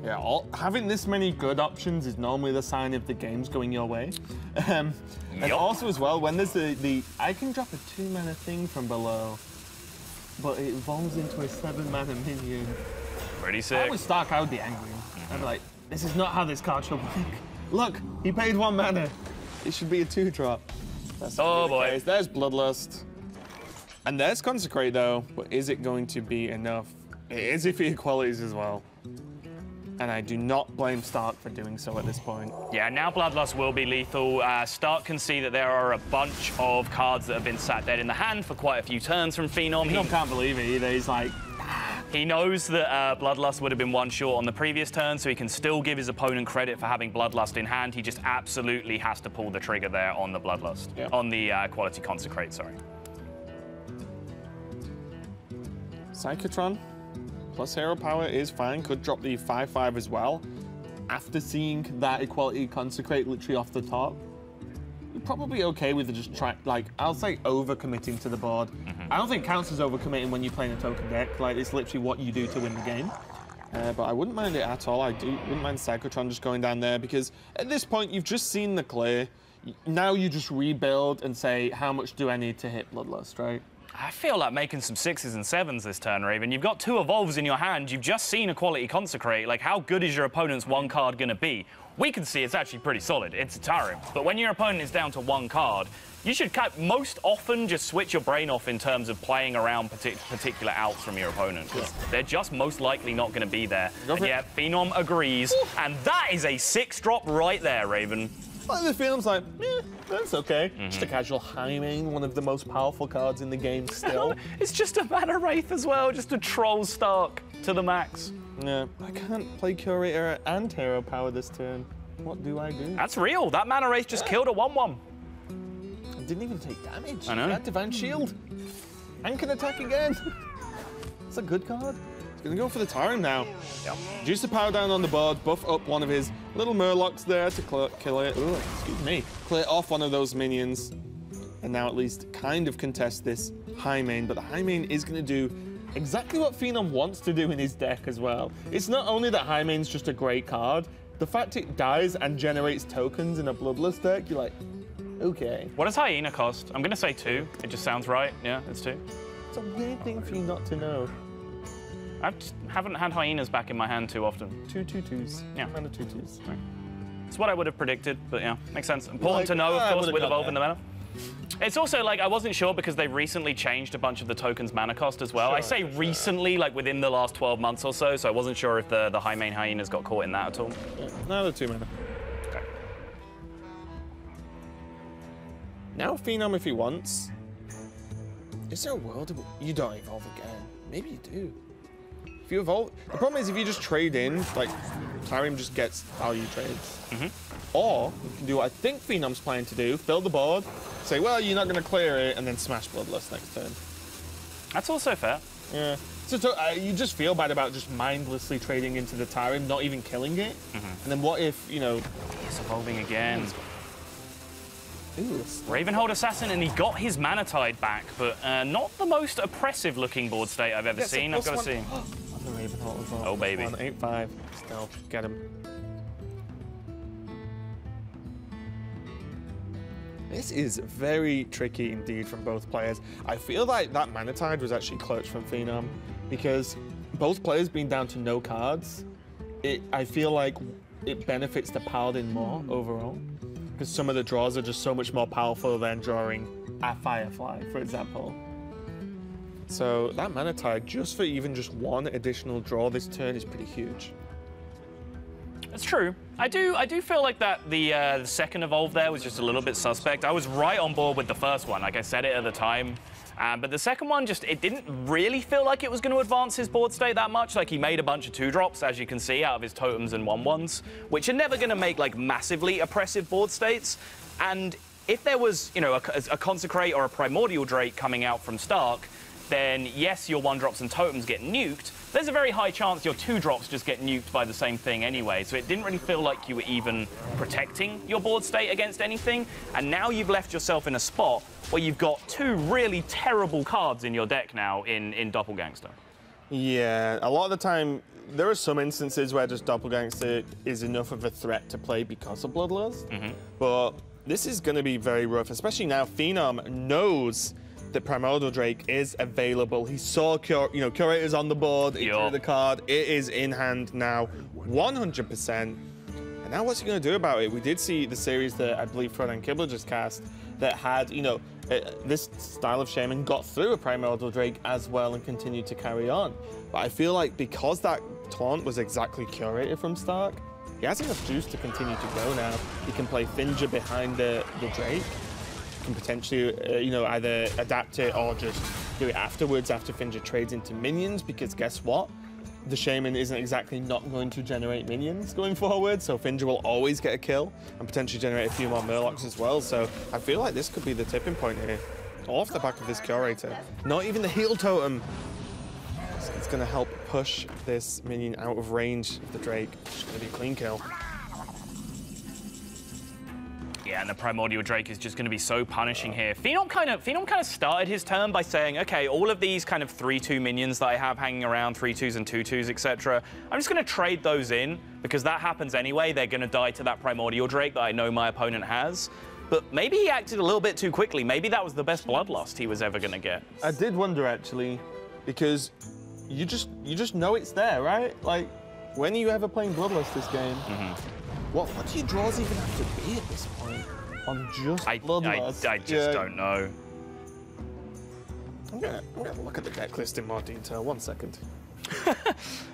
S1: Yeah, having this many good options is normally the sign of the game's going your way. And also as well, when there's I can drop a 2-mana Thing from Below, but it evolves into a 7-mana minion.
S2: Pretty sick.
S1: If I was Stark, I would be angry. I'd be like, this is not how this card should work. Look, he paid 1 mana. It should be a 2-drop.
S2: Oh boy.
S1: There's Bloodlust. And there's Consecrate though, but is it going to be enough? It is if he equalities as well. And I do not blame Stark for doing so at this point.
S2: Yeah, now Bloodlust will be lethal. Stark can see that there are a bunch of cards that have been sat dead in the hand for quite a few turns from Fenom.
S1: Fenom can't believe it either. He's like,
S2: He knows that Bloodlust would have been one short on the previous turn, so he can still give his opponent credit for having Bloodlust in hand. He just absolutely has to pull the trigger there on the Bloodlust. Yep. On the Quality Consecrate, sorry.
S1: Psychotron plus hero power is fine. Could drop the 5/5 as well. After seeing that Equality Consecrate literally off the top, you're probably okay with just I'll say over-committing to the board. I don't think it counts as over-committing when you're playing a token deck. Like, it's literally what you do to win the game. But I wouldn't mind it at all. Wouldn't mind Psychotron just going down there, because at this point, you've just seen the clear. Now you just rebuild and say, how much do I need to hit Bloodlust, right?
S2: I feel like making some 6s and 7s this turn, Raven. You've got 2 Evolves in your hand. You've just seen Equality Consecrate. Like, how good is your opponent's 1 card going to be? We can see it's actually pretty solid. It's a Tarim. But when your opponent is down to 1 card, you should most often just switch your brain off in terms of playing around particular outs from your opponent, because they're just most likely not going to be there. And yeah, Fenom agrees. And that is a 6-drop right there, Raven.
S1: Well, the Fenom's like, that's okay. Just a casual high main, one of the most powerful cards in the game still.
S2: It's just a Mana Wraith as well, just a troll Stark to the max.
S1: Yeah, I can't play Curator and Hero Power this turn. What do I do?
S2: That's real. That Mana Wraith just killed a 1/1.
S1: I didn't even take damage.
S2: I know.
S1: He had Divine Shield. And can attack again. It's a good card. He's going to go for the Tarim now. Yep. Juice the power down on the board, buff up one of his little Murlocs there to kill it. Ooh, excuse me. Clear off one of those minions. And now at least kind of contest this high main. But the high main is going to do exactly what Fenom wants to do in his deck as well. It's not only that high main's just a great card, the fact it dies and generates tokens in a Bloodlust deck, you're like, okay.
S2: What does Hyena cost? I'm going to say 2. It just sounds right. Yeah, it's 2.
S1: It's a weird thing for you not to know.
S2: I haven't had Hyenas back in my hand too often.
S1: 2 2/2s.
S2: Yeah.
S1: Mana 2/2s.
S2: Right. It's what I would have predicted, but yeah, makes sense. Important to know, of course, with Evolving the Mana. It's also, like, I wasn't sure because they recently changed a bunch of the tokens' mana cost as well. I say recently, like within the last 12 months or so, so I wasn't sure if the high main Hyenas got caught in that at all.
S1: Yeah. No, they're 2 mana.
S2: Okay.
S1: Now Fenom, if he wants. Is there a world you don't evolve again? Maybe you do. If you evolve, the problem is if you just trade in, like, Tarim just gets value trades. Or you can do what I think Phenom's planning to do, fill the board, say, well, you're not going to clear it, and then smash Bloodlust next turn.
S2: That's also fair.
S1: Yeah. So you just feel bad about just mindlessly trading into the Tarim, not even killing it. And then what if, you know...
S2: He's evolving again.
S1: Ooh,
S2: Ravenhold Assassin, and he got his Mana Tide back, but not the most oppressive looking board state I've ever seen. I've got to see.
S1: On the Ravenhold as well.
S2: Oh, baby.
S1: 8/5. Still, get him. This is very tricky indeed from both players. I feel like that Mana Tide was actually clutch from Fenom, because both players being down to no cards, I feel like it benefits the Paladin more overall, because some of the draws are just so much more powerful than drawing a Firefly, for example. So that Mana Tide, just for even just one additional draw this turn, is pretty huge.
S2: That's true. I do feel like that the second evolve there was just a little bit suspect. I was right on board with the first one, like I said it at the time. But the second one, it didn't really feel like it was going to advance his board state that much. Like, he made a bunch of 2-drops, as you can see, out of his totems and 1/1s, which are never going to make, like, massively oppressive board states. And if there was, you know, a Consecrate or a Primordial Drake coming out from Stark, then yes, your 1-drops and totems get nuked. There's a very high chance your 2-drops just get nuked by the same thing anyway, so it didn't really feel like you were even protecting your board state against anything, and now you've left yourself in a spot where you've got 2 really terrible cards in your deck now in Doppelgangster.
S1: Yeah, a lot of the time, there are some instances where just Doppelgangster is enough of a threat to play because of Bloodlust, but this is going to be very rough, especially now Fenom knows that Primordial Drake is available. He saw, Curator's on the board, he drew the card, it is in hand now, 100%. And now what's he going to do about it? We did see the series that I believe Fred and Kibble just cast that had, this style of Shaman got through a Primordial Drake as well and continued to carry on. But I feel like because that taunt was exactly Curator from Stark, he has enough juice to continue to go now. He can play Finger behind the Drake. Can potentially, either adapt it or just do it afterwards, after Finja trades into minions, because guess what? The Shaman isn't exactly not going to generate minions going forward, so Finja will always get a kill and potentially generate a few more Murlocs as well. So I feel like this could be the tipping point here. All off the back of this Curator. Not even the heal totem. It's going to help push this minion out of range of the Drake. It's going to be a clean kill.
S2: Yeah, and the Primordial Drake is just going to be so punishing here. Fenom kind of started his turn by saying, okay, all of these kind of 3-2 minions that I have hanging around, 3-2s and 2-2s, etc. I'm just going to trade those in, because that happens anyway. They're going to die to that Primordial Drake that I know my opponent has. But maybe he acted a little bit too quickly. Maybe that was the best Bloodlust he was ever going to get.
S1: I did wonder, actually, because you just know it's there, right? Like, when are you ever playing Bloodlust this game? What do your draws even have to be at this point on just Bloodlust?
S2: I just don't know.
S1: I'm gonna look at the deck list in more detail. 1 second.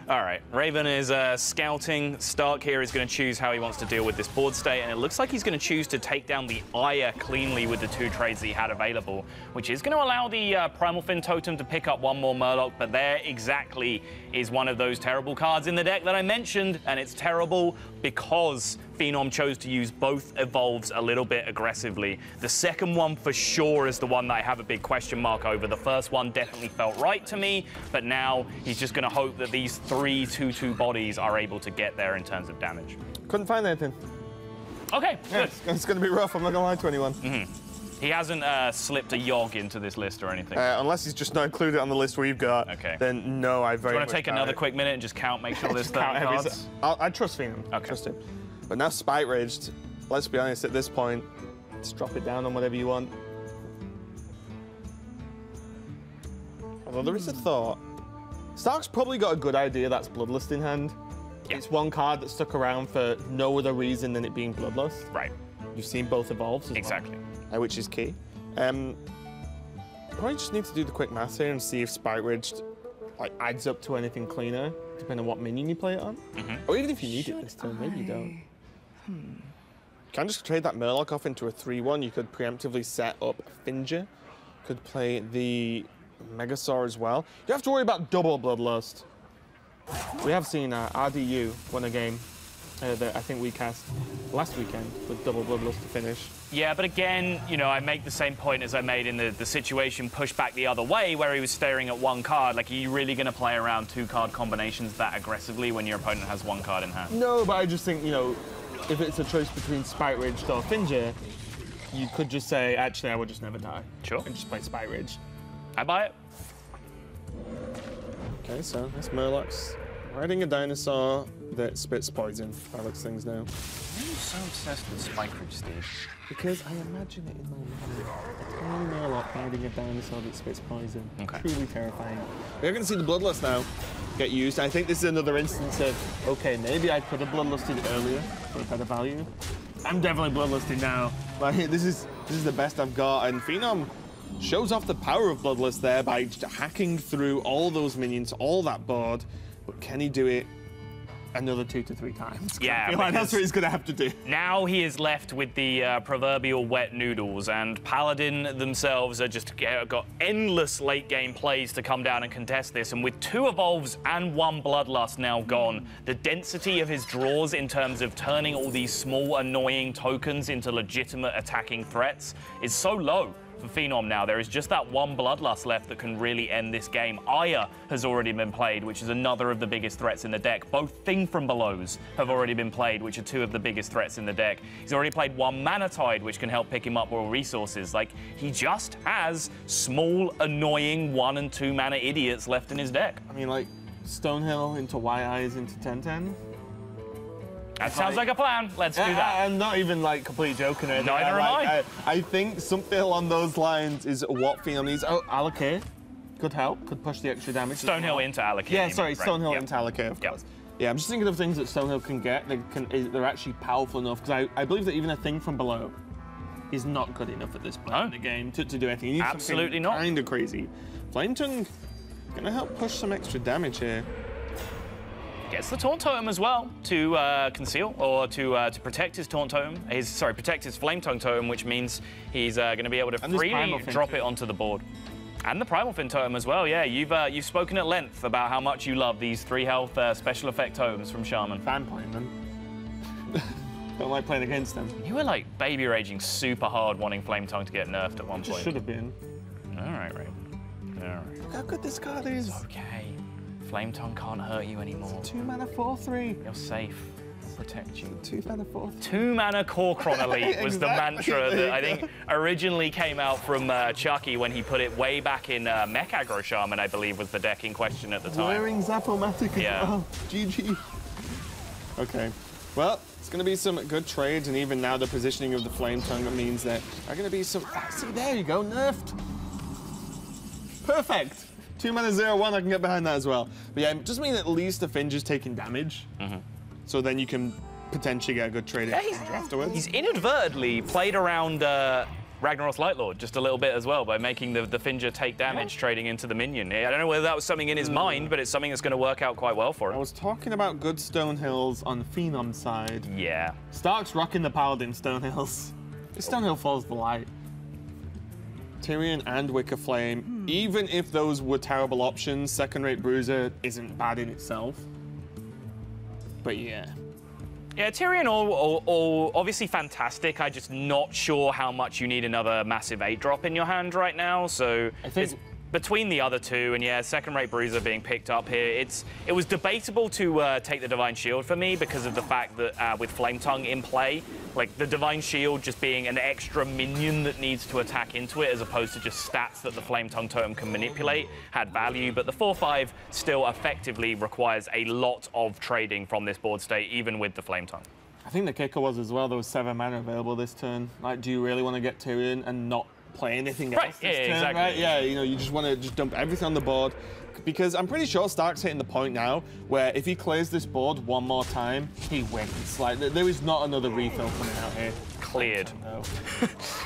S2: All right, Raven is scouting. Stark here is going to choose how he wants to deal with this board state, and it looks like he's going to choose to take down the Aya cleanly with the 2 trades that he had available, which is going to allow the Primal Fin Totem to pick up 1 more Murloc, but there exactly is one of those terrible cards in the deck that I mentioned, and it's terrible because Fenom chose to use both Evolves a little bit aggressively. The second one for sure is the one that I have a big question mark over. The first one definitely felt right to me, but now he's just going to hope that these 3 2-2 bodies are able to get there in terms of damage.
S1: Couldn't find anything.
S2: Okay,
S1: yeah,
S2: good.
S1: It's going to be rough, I'm not going to lie to anyone.
S2: He hasn't slipped a Yogg into this list or anything.
S1: Unless he's just not included on the list we've got.
S2: Okay.
S1: Then no, I very much.
S2: Do you want to take another quick minute and just count, make sure there's 30 cards?
S1: I trust Fenom.
S2: Okay.
S1: Trust him. But now Spite Raged, let's be honest, at this point, let's drop it down on whatever you want. Although there is a thought. Stark's probably got a good idea that's Bloodlust in hand. Yeah. It's one card that stuck around for no other reason than it being Bloodlust.
S2: Right.
S1: You've seen both Evolves as
S2: exactly.
S1: Well, which is key. Probably just need to do the quick math here and see if Spite Ridged like adds up to anything cleaner, depending on what minion you play it on. Or even if you need it this turn, maybe you don't. You can just trade that Murloc off into a 3-1. You could preemptively set up Finja. Could play the Megasaur as well. You have to worry about double Bloodlust. We have seen RDU win a game that I think we cast last weekend with double Bloodlust to finish.
S2: Yeah, but again, you know, I make the same point as I made in the situation pushed back the other way where he was staring at 1 card. Like, are you really going to play around 2 card combinations that aggressively when your opponent has 1 card in hand?
S1: No, but I just think, you know, if it's a choice between Spite Ridged or Finja, you could just say, actually, I would just never die.
S2: Sure.
S1: And just play Spite Ridged.
S2: I buy it.
S1: Okay, so that's Murloc's riding a dinosaur that spits poison. That looks things now.
S2: Why are you so obsessed with Spike Ridge, Steve?
S1: Because I imagine it in my mind. A tiny Murloc riding a dinosaur that spits poison.
S2: Okay.
S1: Truly terrifying. We're going to see the Bloodlust now get used. I think this is another instance of, okay, maybe I could have Bloodlusted earlier for a better value. I'm definitely Bloodlusted now. Like, this is the best I've got, and Fenom shows off the power of Bloodlust there by just hacking through all those minions, all that board. But can he do it another 2 to 3 times?
S2: Yeah,
S1: I feel like that's what he's going to have to do.
S2: Now he is left with the proverbial wet noodles, and Paladin themselves are just got endless late game plays to come down and contest this. And with 2 Evolves and 1 Bloodlust now gone, the density of his draws in terms of turning all these small annoying tokens into legitimate attacking threats is so low. For Fenom now, there is just that 1 Bloodlust left that can really end this game. Aya has already been played, which is another of the biggest threats in the deck. Both Thing from Belows have already been played, which are 2 of the biggest threats in the deck. He's already played 1 Mana Tide, which can help pick him up royal resources. Like, he just has small, annoying 1 and 2 mana idiots left in his deck.
S1: I mean, like, Stonehill into White Eyes into 10-10.
S2: That sounds like a plan. Let's do that.
S1: I'm not even like completely joking.
S2: Neither am I.
S1: I think something along those lines is what Fenom needs. Oh, Allocate could help, could push the extra damage.
S2: Stonehill into Allocate.
S1: Yeah, sorry, Stonehill into Allocate, of course. Yeah, I'm just thinking of things that Stonehill can get. They're actually powerful enough, because I believe that even a Thing from Below is not good enough at this point in the game to do anything. You need
S2: absolutely not.
S1: Kind of crazy. Flame Tongue gonna help push some extra damage here.
S2: Gets the Taunt Totem as well to conceal or to protect his Taunt Totem. Protect his Flame Tongue Totem, which means he's going to be able to freely drop it onto the board. And the Primal Fin totem as well, yeah. You've spoken at length about how much you love these 3 health special effect totems from Shaman.
S1: Fan playing them. Don't like playing against them.
S2: You were like baby raging super hard wanting Flame Tongue to get nerfed at one point.
S1: Should have been.
S2: All right, Ray. All right.
S1: Look how good this card is.
S2: Okay. Flame Tongue can't hurt you anymore.
S1: 2 mana 4/3.
S2: You're safe. Protect you.
S1: 2 mana 4/3.
S2: 2 mana Core Chron Elite was the mantra that I think originally came out from Chucky when he put it way back in Mech Aggro Shaman, I believe, was the deck in question at the time.
S1: Wearing Zap-O-Matic as well. GG. Okay. Well, it's going to be some good trades, and even now the positioning of the Flame Tongue means that there are going to be some... See, there you go, nerfed. Perfect. 2 mana 0/1, I can get behind that as well. But yeah, it just means at least the Finge is taking damage. So then you can potentially get a good trade afterwards.
S2: He's inadvertently played around Ragnaros Lightlord just a little bit as well by making the Finger take damage trading into the minion. I don't know whether that was something in his mind, but it's something that's going to work out quite well for him.
S1: I was talking about good Stonehills on the Phenom side.
S2: Yeah.
S1: Stark's rocking the Paladin Stonehills. Stonehill follows the light. Tyrion and Wicker Flame, even if those were terrible options, second-rate Bruiser isn't bad in itself. But yeah.
S2: Yeah, Tyrion all obviously fantastic. I'm just not sure how much you need another massive 8-drop in your hand right now. So
S1: I think
S2: it's between the other two, and yeah, second-rate Bruiser being picked up here. It was debatable to take the Divine Shield for me because of the fact that with Flame Tongue in play, like the Divine Shield just being an extra minion that needs to attack into it as opposed to just stats that the Flame Tongue totem can manipulate had value, but the 4/5 still effectively requires a lot of trading from this board state, even with the Flame Tongue.
S1: I think the kicker was as well, there was 7 mana available this turn. Like, do you really want to get Tyrion and not play anything else this turn,
S2: exactly.
S1: right? Yeah, you know, you just want to just dump everything on the board. Because I'm pretty sure Stark's hitting the point now where if he clears this board one more time, he wins. Like, there is not another refill coming out here.
S2: Cleared.
S1: No.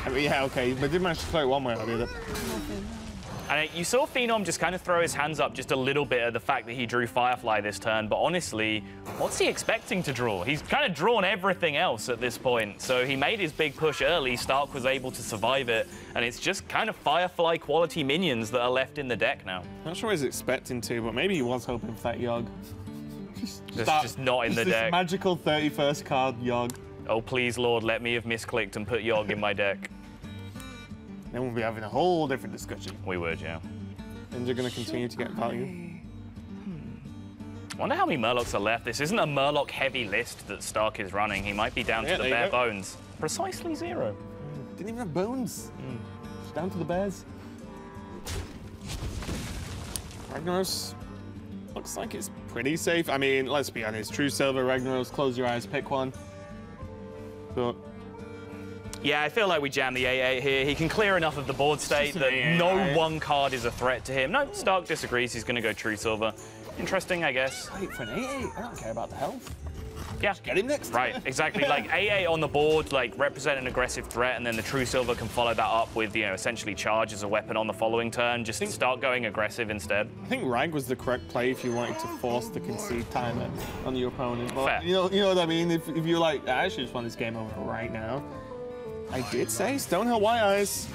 S1: I mean, yeah, okay, but did manage to clear it one way or the other.
S2: And you saw Fenom just kind of throw his hands up just a little bit at the fact that he drew Firefly this turn, but honestly, what's he expecting to draw? He's kind of drawn everything else at this point, so he made his big push early, Stark was able to survive it, and it's just kind of Firefly quality minions that are left in the deck now.
S1: Not sure he's expecting to, but maybe he was hoping for that Yogg.
S2: Just not in the
S1: this
S2: deck.
S1: Magical 31st card Yogg.
S2: Oh, please, Lord, let me have misclicked and put Yogg in my deck.
S1: Then we'll be having a whole different discussion.
S2: We would, yeah.
S1: And you're going to continue to get value.
S2: Wonder how many Murlocs are left. This isn't a Murloc-heavy list that Stark is running. He might be down to the bare bones. Precisely 0.
S1: Didn't even have bones. Just down to the bears. Ragnaros looks like it's pretty safe. I mean, let's be honest. True Silver, Ragnaros, close your eyes, pick one. But
S2: yeah, I feel like we jam the 8/8 here. He can clear enough of the board state that no one card is a threat to him. No, Stark disagrees. He's going to go True Silver. Interesting, I guess.
S1: Wait for an 8/8. I don't care about the health.
S2: Yeah.
S1: Just get him next.
S2: Right, exactly. Like 8/8 on the board, like represent an aggressive threat, and then the True Silver can follow that up with, you know, essentially charge as a weapon on the following turn. Just start going aggressive instead.
S1: I think Rag was the correct play if you wanted to force the concede timer on your opponent. But
S2: fair.
S1: You know what I mean? If you're like, I actually just want this game over right now. I did say Stonehill White Eyes.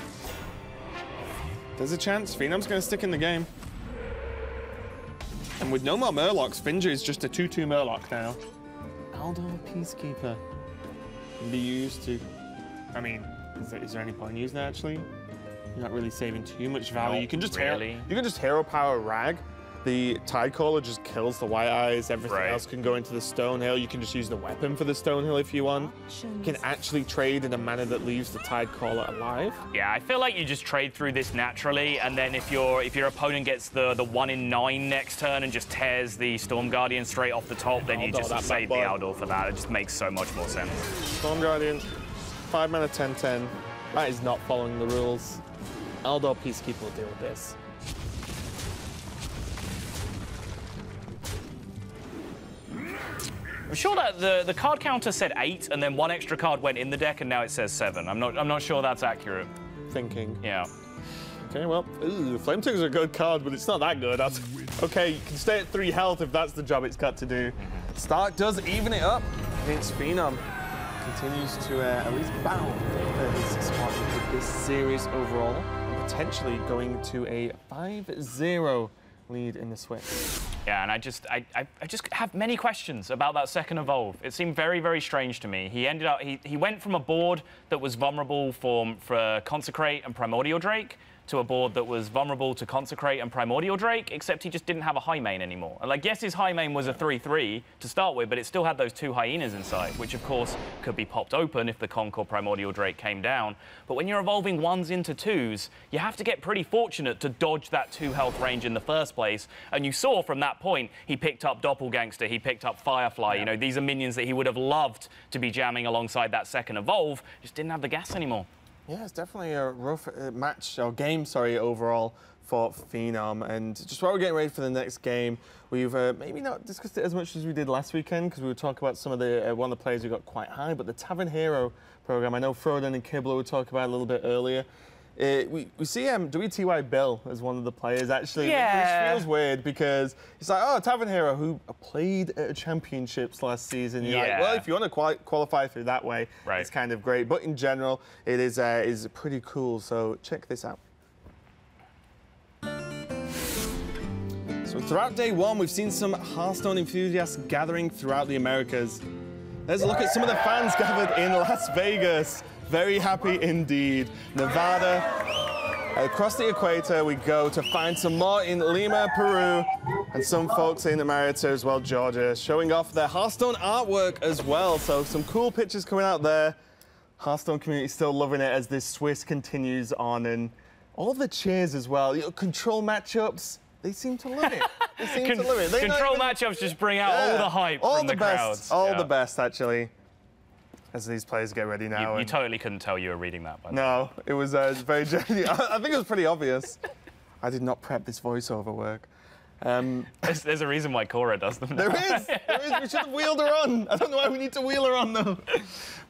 S1: There's a chance Phenom's going to stick in the game. And with no more Murlocs, Finger is just a 2/2 Murloc now. Aldor Peacekeeper can be used to... I mean, is there any point in using that actually? You're not really saving too much value.
S2: Not
S1: You can just
S2: really.
S1: you can just hero power Rag. The Tidecaller just kills the White Eyes. Everything else can go into the Stonehill. You can just use the weapon for the Stonehill if you want. You can actually trade in a manner that leaves the Tidecaller alive.
S2: Yeah, I feel like you just trade through this naturally, and then if your opponent gets the 1 in 9 next turn and just tears the Storm Guardian straight off the top, then you just save the Aldor for that. It just makes so much more sense.
S1: Storm Guardian, 5 mana 10/10. That is not following the rules. Aldor Peacekeeper will deal with this.
S2: I'm sure that the card counter said 8, and then 1 extra card went in the deck, and now it says 7. I'm not sure that's accurate.
S1: Thinking.
S2: Yeah.
S1: Okay, well, Flame Tongue's a good card, but it's not that good. Okay, you can stay at 3 health if that's the job it's got to do. Stark does even it up against Phenom. Continues to at least battle his spot with this series overall. potentially going to a 5-0 lead in the Switch.
S2: Yeah, and I just have many questions about that second evolve. It seemed very, very strange to me. He ended up, he went from a board that was vulnerable for Consecrate and Primordial Drake to a board that was vulnerable to Consecrate and Primordial Drake, except he just didn't have a high main anymore. And like, yes, his high main was a 3-3 to start with, but it still had those 2 hyenas inside, which of course could be popped open if the Conk or Primordial Drake came down. But when you're evolving 1s into 2s, you have to get pretty fortunate to dodge that 2 health range in the first place. And you saw from that point, he picked up Doppelgangster, he picked up Firefly. Yeah. You know, these are minions that he would have loved to be jamming alongside that second evolve, just didn't have the gas anymore.
S1: Yeah, it's definitely a rough match, or game, sorry, overall for Fenom. And just while we're getting ready for the next game, we've maybe not discussed it as much as we did last weekend, because we were talking about some of the one of the players who got quite high, but the Tavern Hero program, I know Froden and Kibble were talking about it a little bit earlier. We see WTY Bill as one of the players, actually, which feels weird because it's like, oh, Tavern Hero, who played at championships last season. You're like, well, if you want to qualify through that way, it's kind of great. But in general, it is pretty cool. So check this out. So throughout day 1, we've seen some Hearthstone enthusiasts gathering throughout the Americas. Let's look at some of the fans gathered in Las Vegas. Very happy indeed. Nevada, across the equator we go to find some more in Lima, Peru, and some folks in America as well, Georgia, showing off their Hearthstone artwork as well. So some cool pictures coming out there. Hearthstone community still loving it as this Swiss continues on, and all the cheers as well. You know, control matchups, they seem to love it. They seem to love it.
S2: Control matchups just bring out all the hype from the crowds.
S1: All the best, actually. As these players get ready now.
S2: You totally couldn't tell you were reading that. By the way.
S1: No, it was very genuine. I think it was pretty obvious. I did not prep this voiceover work.
S2: There's a reason why Cora does them now.
S1: There is. We should have wheeled her on. I don't know why we need to wheel her on, though.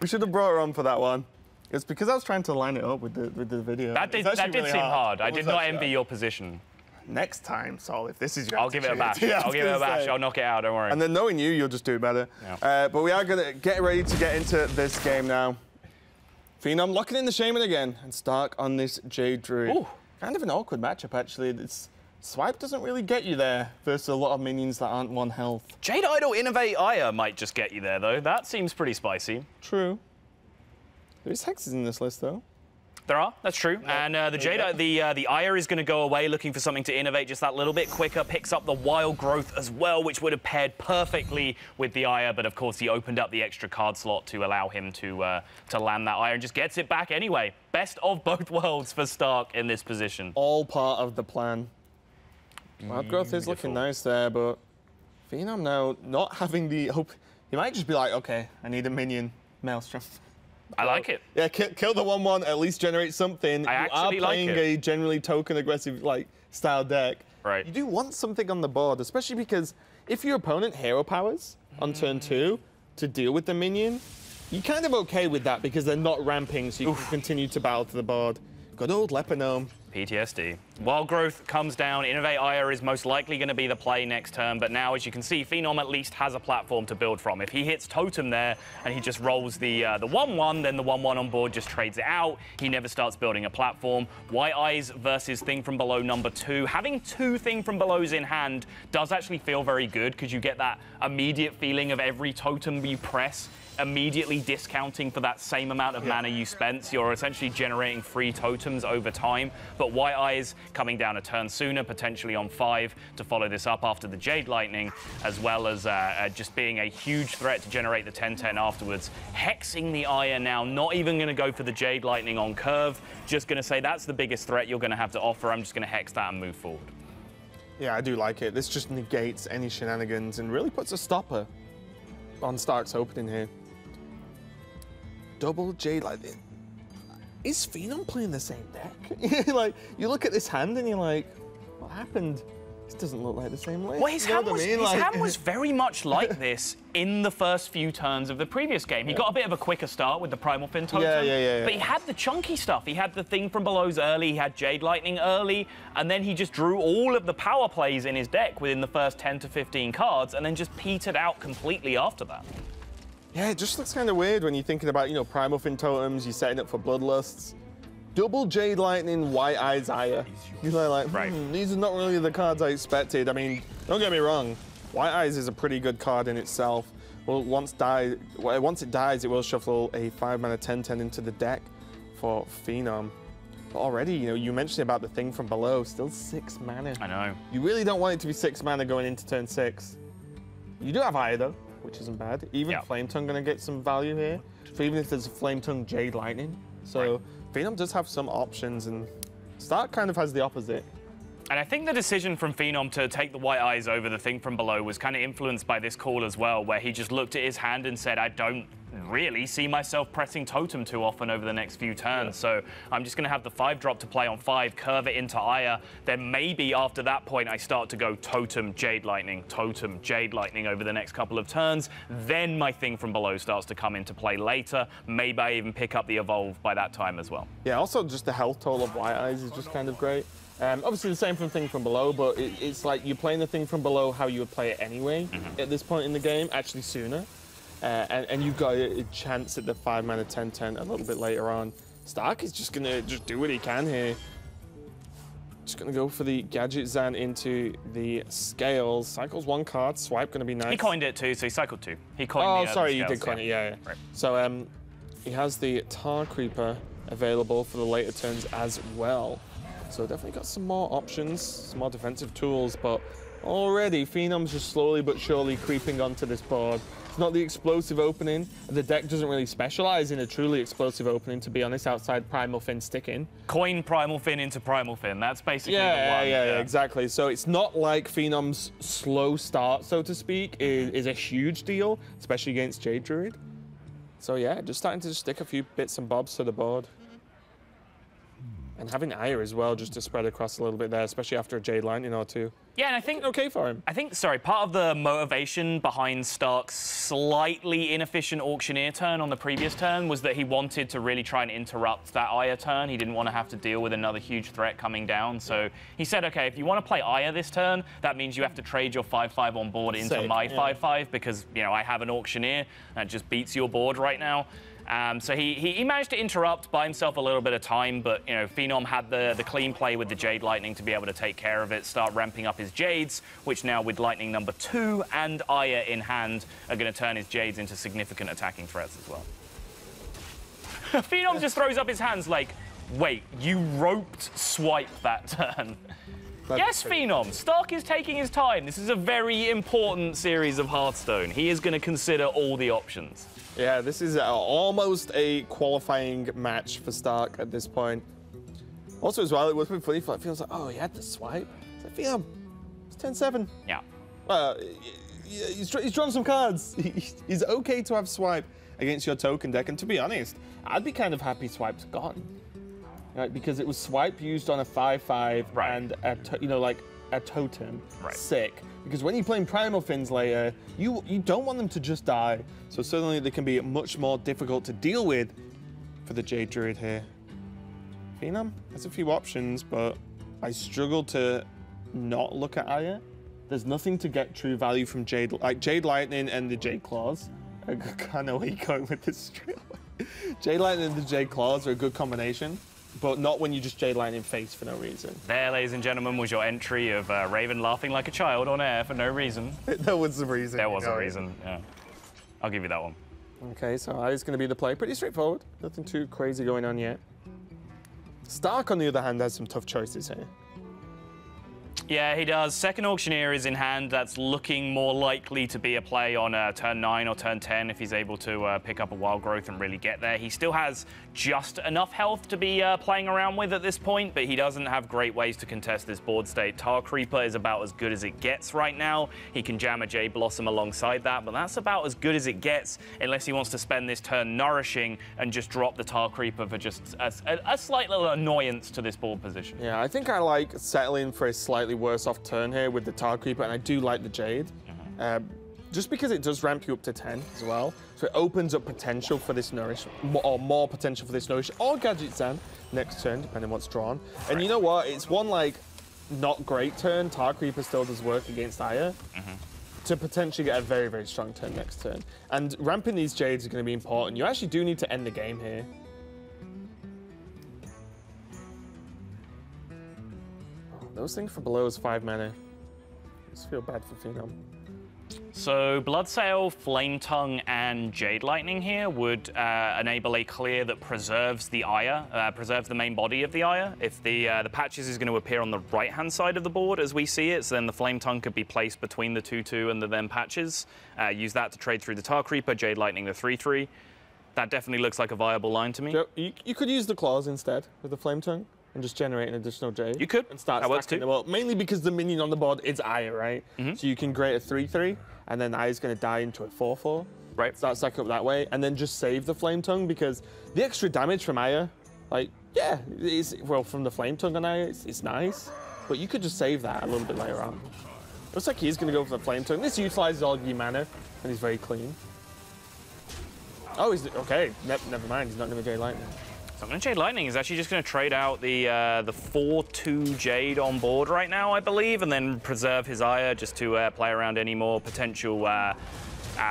S1: We should have brought her on for that one. It's because I was trying to line it up with the video.
S2: That did seem hard. I did not envy your position.
S1: Next time, Sol, if this is your
S2: I'll give it a bash. I'll give it a bash. I'll knock it out, don't worry.
S1: And then knowing you, you'll just do better. Yeah. But we are going to get ready to get into this game now. Fenom locking in the Shaman again, and Stark on this Jade Druid. Ooh. Kind of an awkward matchup, actually. Swipe doesn't really get you there versus a lot of minions that aren't 1 health.
S2: Jade Idol Innovate Aya might just get you there, though. That seems pretty spicy.
S1: True. There's hexes in this list, though.
S2: There are, that's true. Yeah. And the Aya is going to go away looking for something to innovate just that little bit quicker, picks up the Wild Growth as well, which would have paired perfectly with the Aya, but of course he opened up the extra card slot to allow him to land that Aya and just gets it back anyway. Best of both worlds for Stark in this position.
S1: All part of the plan. Wild Growth is looking nice there, but Fenom now not having the hope. He might just be like, okay, I need a minion, Maelstrom.
S2: I like it.
S1: Yeah, kill the 1/1, at least generate something.
S2: I actually
S1: like it. You are playing a generally token aggressive style deck.
S2: Right.
S1: You do want something on the board, especially because if your opponent hero powers on turn 2 to deal with the minion, you're kind of okay with that because they're not ramping, so you can continue to battle to the board. Good old Leponome.
S2: PTSD. Wild Growth comes down. Innovate Aya is most likely going to be the play next turn, but now, as you can see, Fenom at least has a platform to build from. If he hits Totem there and he just rolls the 1/1, then the 1/1 on board just trades it out. He never starts building a platform. White Eyes versus Thing from Below #2. Having 2 Thing from Belows in hand does actually feel very good because you get that immediate feeling of every totem you press immediately discounting for that same amount of mana you spent. So you're essentially generating free totems over time. But White Eyes coming down a turn sooner, potentially on 5 to follow this up after the Jade Lightning, as well as just being a huge threat to generate the 10/10 afterwards. Hexing the Aya now, not even going to go for the Jade Lightning on curve, just going to say that's the biggest threat you're going to have to offer. I'm just going to hex that and move forward.
S1: Yeah, I do like it. This just negates any shenanigans and really puts a stopper on Stark's opening here. Double Jade Lightning. Is Fenom playing the same deck? Like, you look at this hand and you're like, what happened? This doesn't look like the same list.
S2: Well, his hand was very much like this in the first few turns of the previous game. He got a bit of a quicker start with the Primal Fin Totem, but he had the chunky stuff. He had the Thing from Belows early, he had Jade Lightning early, and then he just drew all of the power plays in his deck within the first 10 to 15 cards, and then just petered out completely after that.
S1: Yeah, it just looks kind of weird when you're thinking about, you know, Primal Fin Totems, you're setting up for Bloodlusts. double Jade Lightning, White Eyes Aya. You're like, these are not really the cards I expected. I mean, don't get me wrong, White Eyes is a pretty good card in itself. Well, once it dies, it will shuffle a 5-mana 10/10 into the deck for Fenom. But already, you know, you mentioned about the thing from below, still 6 mana.
S2: I know.
S1: You really don't want it to be 6 mana going into turn 6. You do have Aya though, which isn't bad. Even Flame Tongue gonna get some value here. So even if there's a Flame Tongue Jade Lightning. So Fenom does have some options, and Stark kind of has the opposite.
S2: And I think the decision from Fenom to take the White Eyes over the thing from below was kind of influenced by this call as well, where he just looked at his hand and said, I don't really see myself pressing Totem too often over the next few turns. So I'm just going to have the 5-drop to play on 5, curve it into Aya. Then maybe after that point, I start to go Totem, Jade Lightning over the next couple of turns. Then my thing from below starts to come into play later. Maybe I even pick up the Evolve by that time as well.
S1: Yeah, also just the health toll of White Eyes is just kind of great. Obviously the same from Thing from Below, but it's like you're playing the Thing from Below how you would play it anyway at this point in the game, actually sooner. And you've got a chance at the 5-mana 10/10 a little bit later on. Stark is just gonna do what he can here. Just gonna go for the Gadget Zan into the Scales. Cycles 1 card, swipe gonna be nice.
S2: He coined it too, so he cycled 2. He coined
S1: the sorry, you did coin it, yeah. Right. So he has the Tar Creeper available for the later turns as well. So definitely got some more options, some more defensive tools, but already Phenom's just slowly but surely creeping onto this board. It's not the explosive opening. The deck doesn't really specialize in a truly explosive opening, to be honest, outside Primal Fin sticking.
S2: Coin Primal Fin into Primal Fin. That's basically the one.
S1: Yeah, exactly. So it's not like Phenom's slow start, so to speak, is a huge deal, especially against Jade Druid. So yeah, just starting to stick a few bits and bobs to the board. And having Aya as well, just to spread across a little bit there, especially after a Jade Lightning or 2.
S2: Yeah, and I think
S1: okay for him.
S2: I think, sorry, part of the motivation behind Stark's slightly inefficient Auctioneer turn on the previous turn was that he wanted to really try and interrupt that Aya turn. He didn't want to have to deal with another huge threat coming down. So he said, okay, if you want to play Aya this turn, that means you have to trade your 5/5 on board into my 5/5 because, you know, I have an Auctioneer that just beats your board right now. So he managed to interrupt, buy himself a little bit of time, but you know, Fenom had the clean play with the Jade Lightning to be able to take care of it, start ramping up his Jades, which now with Lightning number 2 and Aya in hand are going to turn his Jades into significant attacking threats as well. Fenom just throws up his hands like, wait, you roped swipe that turn. Yes, Fenom, Stark is taking his time. This is a very important series of Hearthstone. He is going to consider all the options.
S1: Yeah, this is almost a qualifying match for Stark at this point. Also, as well, it was pretty funny. It feels like, oh, he had the swipe. It's like, Fenom, it's 10-7.
S2: Yeah.
S1: He's drawn some cards. He's okay to have swipe against your token deck. And to be honest, I'd be kind of happy swipe's gone. Right, because it was swipe used on a 5/5 and a totem. Sick. Because when you're playing Primal Fins later, you don't want them to just die. So certainly they can be much more difficult to deal with for the Jade Druid here. Fenom has a few options, but I struggle to not look at Aya. There's nothing to get true value from Jade Lightning and the Jade Claws. I know where you're going with this straight away. Jade Lightning and the Jade Claws are a good combination, but not when you just Jade Lightning face for no reason.
S2: There, ladies and gentlemen, was your entry of Raven laughing like a child on air for no reason.
S1: There was a reason.
S2: There was a reason, yeah. I'll give you that one.
S1: Okay, so Aya's going to be the play. Pretty straightforward. Nothing too crazy going on yet. Stark, on the other hand, has some tough choices here.
S2: Yeah, he does. Second Auctioneer is in hand. That's looking more likely to be a play on turn 9 or turn 10 if he's able to pick up a Wild Growth and really get there. He still has just enough health to be playing around with at this point, but he doesn't have great ways to contest this board state. Tar Creeper is about as good as it gets right now. He can jam a Jade Blossom alongside that, but that's about as good as it gets unless he wants to spend this turn nourishing and just drop the Tar Creeper for just a slight little annoyance to this board position.
S1: Yeah, I think I like settling for a slightly worse off turn here with the Tar Creeper, and I do like the Jade. Just because it does ramp you up to 10 as well. So it opens up potential for this Nourish, or more potential for this Nourish, or Gadget Zan next turn, depending on what's drawn. And you know what? It's one, like, not great turn. Tar Creeper still does work against Aya. To potentially get a very, very strong turn next turn. And ramping these Jades is going to be important. You actually do need to end the game here. Those things for below is 5 mana. I just feel bad for Fenom.
S2: So Bloodsail, Flame Tongue, and Jade Lightning here would enable a clear that preserves the Aya, preserves the main body of the Aya. If the Patches is going to appear on the right-hand side of the board as we see it, so then the Flame Tongue could be placed between the 2/2 and the then Patches. Use that to trade through the Tar Creeper, Jade Lightning the 3/3. That definitely looks like a viable line to me.
S1: So you could use the Claws instead with the Flame Tongue and just generate an additional Jade.
S2: You could.
S1: And start
S2: that works
S1: stacking
S2: too.
S1: them up. Mainly because the minion on the board is Aya, right? So you can create a 3/3, and then Aya's going to die into a 4/4.
S2: Right.
S1: Start stacking up that way, and then just save the Flame Tongue, because the extra damage from Aya, like, yeah, well, from the Flame Tongue on Aya, it's nice, but you could just save that a little bit later on. Looks like he's going to go for the Flame Tongue. This utilizes all your mana, and he's very clean. Oh, he's okay. Never mind. He's not going to Jade Lightning.
S2: So I'm going to Jade Lightning. He's actually just going to trade out the 4/2 Jade on board right now, I believe, and then preserve his Aya just to play around any more potential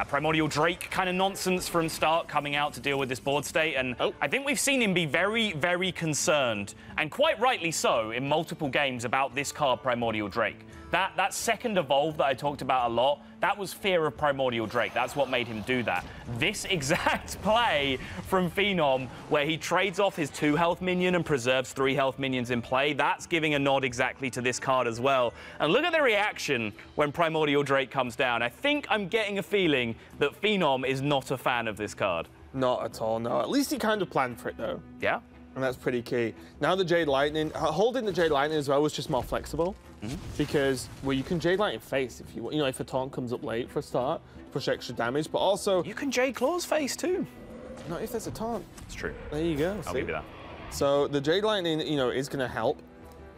S2: Primordial Drake kind of nonsense from Stark coming out to deal with this board state. And I think we've seen him be very, very concerned, and quite rightly so, in multiple games about this card, Primordial Drake. That second evolve that I talked about a lot, that was fear of Primordial Drake. That's what made him do that. This exact play from Fenom, where he trades off his 2 health minion and preserves 3 health minions in play, that's giving a nod exactly to this card as well. And look at the reaction when Primordial Drake comes down. I think I'm getting a feeling that Fenom is not a fan of this card.
S1: Not at all, no. At least he kind of planned for it, though.
S2: Yeah.
S1: And that's pretty key. Now the Jade Lightning, holding the Jade Lightning as well was just more flexible. Because, well, you can Jade Lightning face if you know, if a taunt comes up late for a start, push extra damage, but also...
S2: You can Jade Claws face too.
S1: Not if there's a taunt.
S2: It's true.
S1: There you go.
S2: I'll give you that.
S1: So the Jade Lightning, you know, is going to help,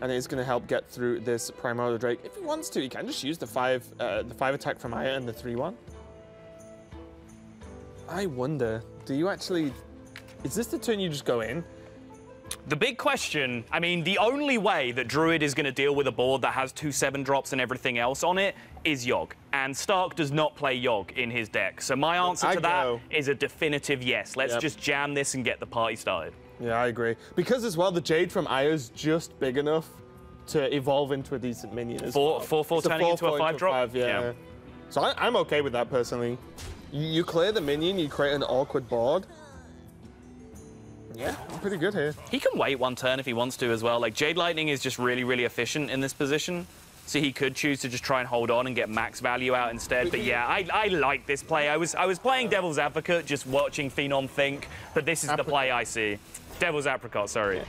S1: and it's going to help get through this Primordial Drake. If he wants to, he can just use the 5 attack from Aya and the 3/1. I wonder, do you actually... Is this the turn you just go in?
S2: The big question, I mean, the only way that Druid is going to deal with a board that has 2 7-drops and everything else on it is Yogg. And Stark does not play Yogg in his deck. So my answer to that is a definitive yes. Let's just jam this and get the party started.
S1: Yeah, I agree. Because as well, the Jade from Aya is just big enough to evolve into a decent minion as well.
S2: 4/4 turning into a 5-drop?
S1: Yeah. So I'm okay with that, personally. You clear the minion, you create an awkward board. Yeah, I'm pretty good here.
S2: He can wait 1 turn if he wants to as well. Like, Jade Lightning is just really, really efficient in this position. So he could choose to just try and hold on and get max value out instead. But yeah, I like this play. I was playing Devil's Advocate, just watching Fenom think, but this is the play I see. Devil's Apricot, sorry.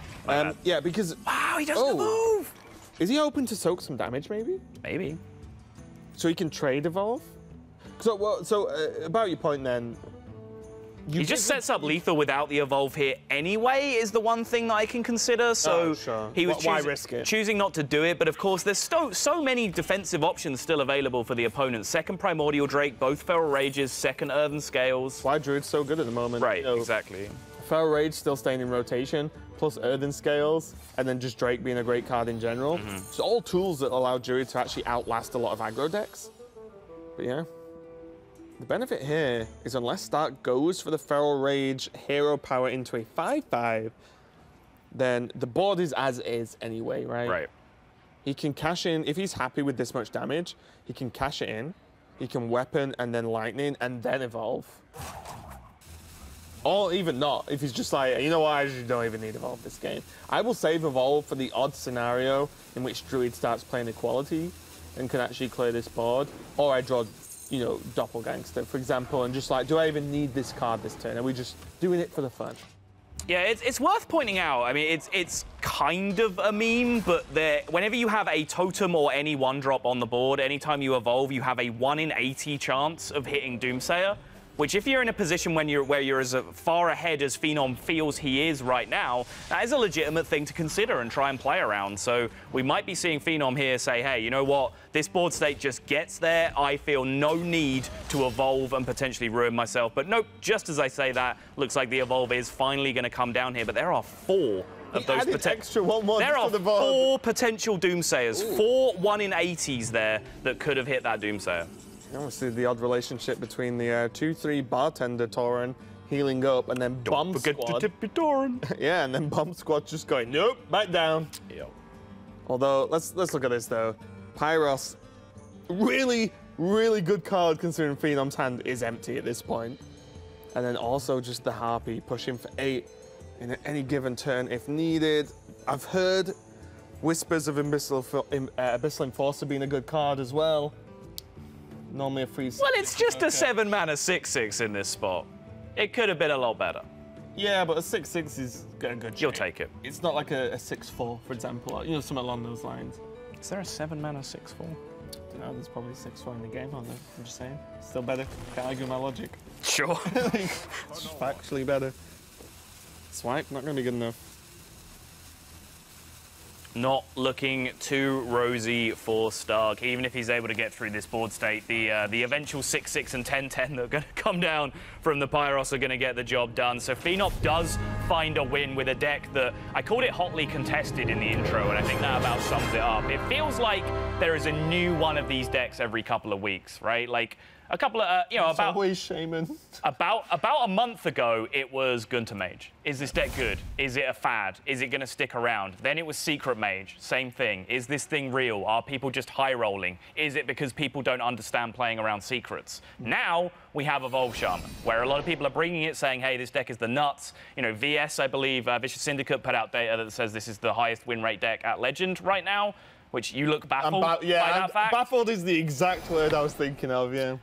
S1: Yeah, because...
S2: Wow, he doesn't move!
S1: Is he open to soak some damage, maybe?
S2: Maybe.
S1: So he can trade evolve? So, about your point then...
S2: He just sets up lethal without the evolve here anyway, is the one thing that I can consider. So he was
S1: why risk it?
S2: Choosing not to do it. But of course, there's so many defensive options still available for the opponent. Second Primordial Drake, both Feral Rages, second Earthen Scales.
S1: Why Druid's so good at the moment.
S2: Right,
S1: you know,
S2: exactly.
S1: Feral Rage still staying in rotation, plus Earthen Scales, and then just Drake being a great card in general. So all tools that allow Druid to actually outlast a lot of aggro decks. But yeah. The benefit here is unless Stark goes for the Feral Rage hero power into a 5/5, then the board is as is anyway, right?
S2: Right.
S1: He can cash in, if he's happy with this much damage, he can cash it in, he can weapon and then lightning and then evolve. Or even not, if he's just like, you know what, I just don't even need evolve this game. I will save evolve for the odd scenario in which Druid starts playing equality and can actually clear this board, or I draw, you know, Doppelgangster, for example, and just like, do I even need this card this turn? Are we just doing it for the fun?
S2: Yeah, it's worth pointing out. I mean, it's kind of a meme, but whenever you have a totem or any 1-drop on the board, anytime you evolve, you have a 1 in 80 chance of hitting Doomsayer. Which, if you're in a position where you're as far ahead as Fenom feels he is right now, that is a legitimate thing to consider and try and play around. So we might be seeing Fenom here say, hey, you know what? This board state just gets there. I feel no need to evolve and potentially ruin myself. But nope, just as I say that, looks like the evolve is finally going to come down here. But there are 4 of those
S1: extra 1/1
S2: There are
S1: to the board.
S2: 4 potential Doomsayers. Ooh. 4 1 in 80s there that could have hit that Doomsayer.
S1: Obviously, the odd relationship between the 2/3 bartender Tauren healing up and then Bomb Squad.
S2: To tip your Tauren.
S1: Yeah, and then Bomb Squad just going, nope, back down.
S2: Yep.
S1: Although, let's look at this though. Pyros, really good card considering Phenom's hand is empty at this point. And then also just the Harpy, pushing for 8 in any given turn if needed. I've heard whispers of Abyssal Enforcer being a good card as well. Normally a free...
S2: Well, it's just a 7-mana 6/6 in this spot. It could have been a lot better.
S1: Yeah, but a 6/6 is a good shape.
S2: You'll take it.
S1: It's not like a 6/4, for example, or, you know, something along those lines.
S2: Is there a 7-mana 6/4?
S1: I don't know, there's probably 6/4 in the game, aren't there? I'm just saying. Still better. Can't argue my logic.
S2: Sure.
S1: It's just factually better. Swipe, not going to be good enough.
S2: Not looking too rosy for Stark, even if he's able to get through this board state. The eventual 6/6 and 10/10 that are going to come down from the Pyros are going to get the job done. So Fenom does find a win with a deck that I called it hotly contested in the intro, and I think that about sums it up. It feels like there is a new one of these decks every couple of weeks, right? Like a couple of, you know, about
S1: always Shaman.
S2: About a month ago, it was Gunter Mage. Is this deck good? Is it a fad? Is it going to stick around? Then it was Secret Mage. Same thing. Is this thing real? Are people just high rolling? Is it because people don't understand playing around secrets? Now we have Evolve Shaman, where a lot of people are bringing it, saying, "Hey, this deck is the nuts." You know, VS, I believe, Vicious Syndicate put out data that says this is the highest win rate deck at Legend right now. Which you look baffled by that fact.
S1: Baffled is the exact word I was thinking of, yeah.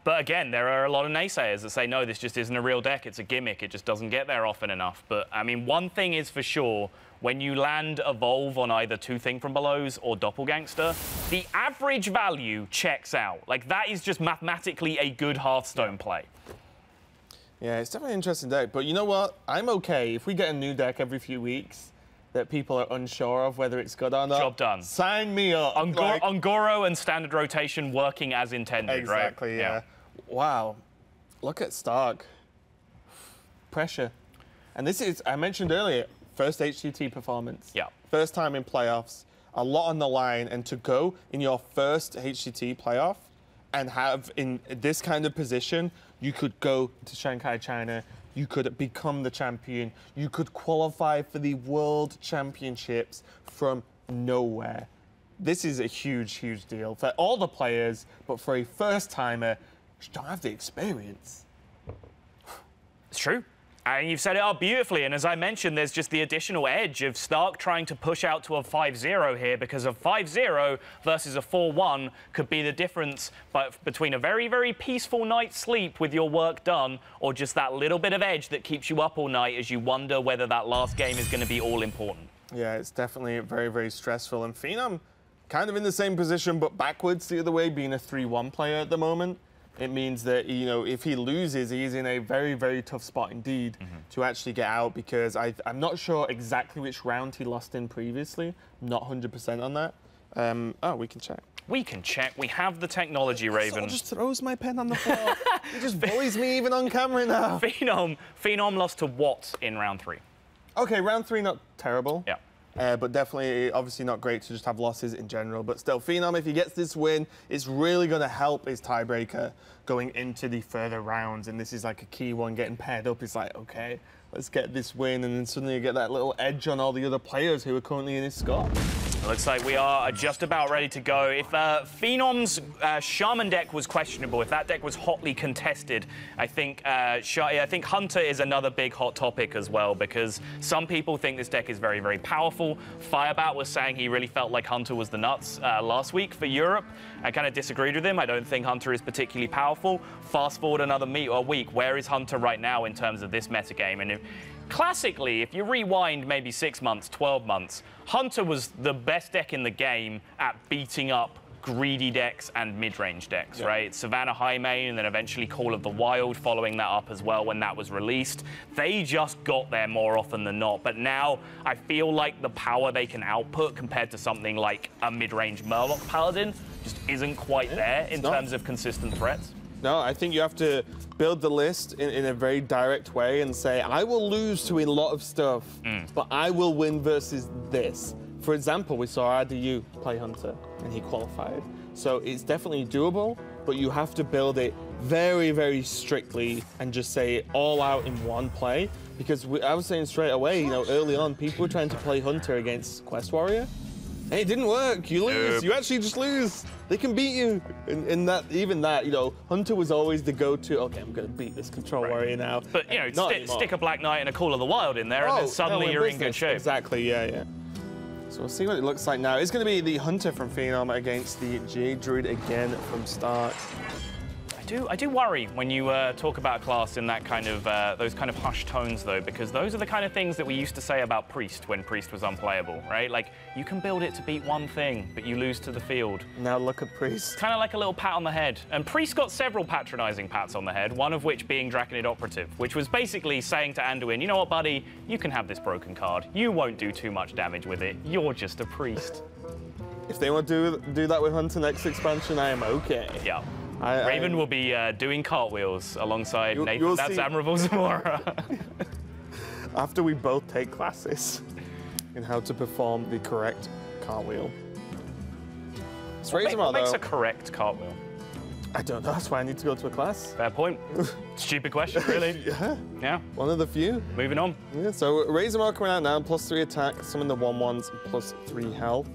S2: But again, there are a lot of naysayers that say, no, this just isn't a real deck. It's a gimmick. It just doesn't get there often enough. But, I mean, one thing is for sure, when you land Evolve on either 2 Thing from Belows or Doppelgangster, the average value checks out. Like, that is just mathematically a good Hearthstone play.
S1: Yeah, it's definitely an interesting deck. But you know what? I'm okay if we get a new deck every few weeks that people are unsure of whether it's good or not.
S2: Job done.
S1: Sign me up.
S2: Ongoro and standard rotation working as intended,
S1: exactly,
S2: right?
S1: Yeah. Wow. Look at Stark. Pressure. And this is, I mentioned earlier, first HCT performance.
S2: Yeah.
S1: First time in playoffs. A lot on the line. And to go in your first HCT playoff and have in this kind of position, you could go to Shanghai, China. You could become the champion. You could qualify for the World Championships from nowhere. This is a huge, huge deal for all the players, but for a first-timer, you don't have the experience.
S2: It's true. And you've set it up beautifully, and as I mentioned, there's just the additional edge of Stark trying to push out to a 5-0 here, because a 5-0 versus a 4-1 could be the difference between a very, very peaceful night's sleep with your work done, or just that little bit of edge that keeps you up all night as you wonder whether that last game is going to be all important.
S1: Yeah, it's definitely very, very stressful, and Fenom kind of in the same position, but backwards the other way, being a 3-1 player at the moment. It means that, you know, if he loses, he's in a very, very tough spot indeed to actually get out, because I'm not sure exactly which round he lost in previously. I'm not 100% on that. Oh, we can check.
S2: We can check. We have the technology, Raven.
S1: Someone just throws my pen on the floor. He just bullies me even on camera now.
S2: Fenom lost to Watt in round 3.
S1: Okay, round 3 not terrible.
S2: Yeah.
S1: But definitely, obviously not great to just have losses in general. But still, Fenom, if he gets this win, it's really going to help his tiebreaker going into the further rounds. And this is like a key one, getting paired up. It's like, okay, let's get this win. And then suddenly you get that little edge on all the other players who are currently in his squad.
S2: Looks like we are just about ready to go. If Phenom's Shaman deck was questionable, if that deck was hotly contested, I think Hunter is another big hot topic as well, because some people think this deck is very, very powerful. Firebat was saying he really felt like Hunter was the nuts last week for Europe. I kind of disagreed with him. I don't think Hunter is particularly powerful. Fast forward another week, where is Hunter right now in terms of this metagame? And classically, if you rewind maybe 6 months, 12 months, Hunter was the best deck in the game at beating up greedy decks and mid-range decks, right? Savannah Highmane and then eventually Call of the Wild following that up as well when that was released. They just got there more often than not. But now I feel like the power they can output compared to something like a mid-range Murloc Paladin just isn't quite there in terms of consistent threats.
S1: No, I think you have to build the list in a very direct way and say, I will lose to a lot of stuff, but I will win versus this. For example, we saw RDU play Hunter, and he qualified. So it's definitely doable, but you have to build it very, very strictly and just say all out in one play. Because I was saying straight away, you know, early on, people were trying to play Hunter against Quest Warrior. Hey, it didn't work. You lose.
S2: Nope.
S1: You actually just lose. They can beat you. In that, even that, you know, Hunter was always the go-to. Okay, I'm going to beat this control warrior now.
S2: But, you know, stick a Black Knight and a Call of the Wild in there, and then suddenly you're in good shape.
S1: Exactly, yeah. So we'll see what it looks like now. It's going to be the Hunter from Fenom against the Jade Druid again from Stark.
S2: I do worry when you talk about a class in that kind of those kind of hushed tones, though, because those are the kind of things that we used to say about Priest when Priest was unplayable, right? Like, you can build it to beat one thing, but you lose to the field.
S1: Now look at Priest.
S2: Kind of like a little pat on the head. And Priest got several patronizing pats on the head, one of which being Draconid Operative, which was basically saying to Anduin, you know what, buddy? You can have this broken card. You won't do too much damage with it. You're just a priest.
S1: If they want to do that with Hunter next expansion, I am okay.
S2: Yeah. Raven will be doing cartwheels alongside Nathan. That's Admirable Zamora.
S1: After we both take classes in how to perform the correct cartwheel.
S2: What makes a correct cartwheel?
S1: I don't know. That's why I need to go to a class.
S2: Fair point. Stupid question, really. Yeah.
S1: One of the few.
S2: Moving on.
S1: Yeah, so Razormaw coming out now, +3 attack, some of the 1/1s, +3 health.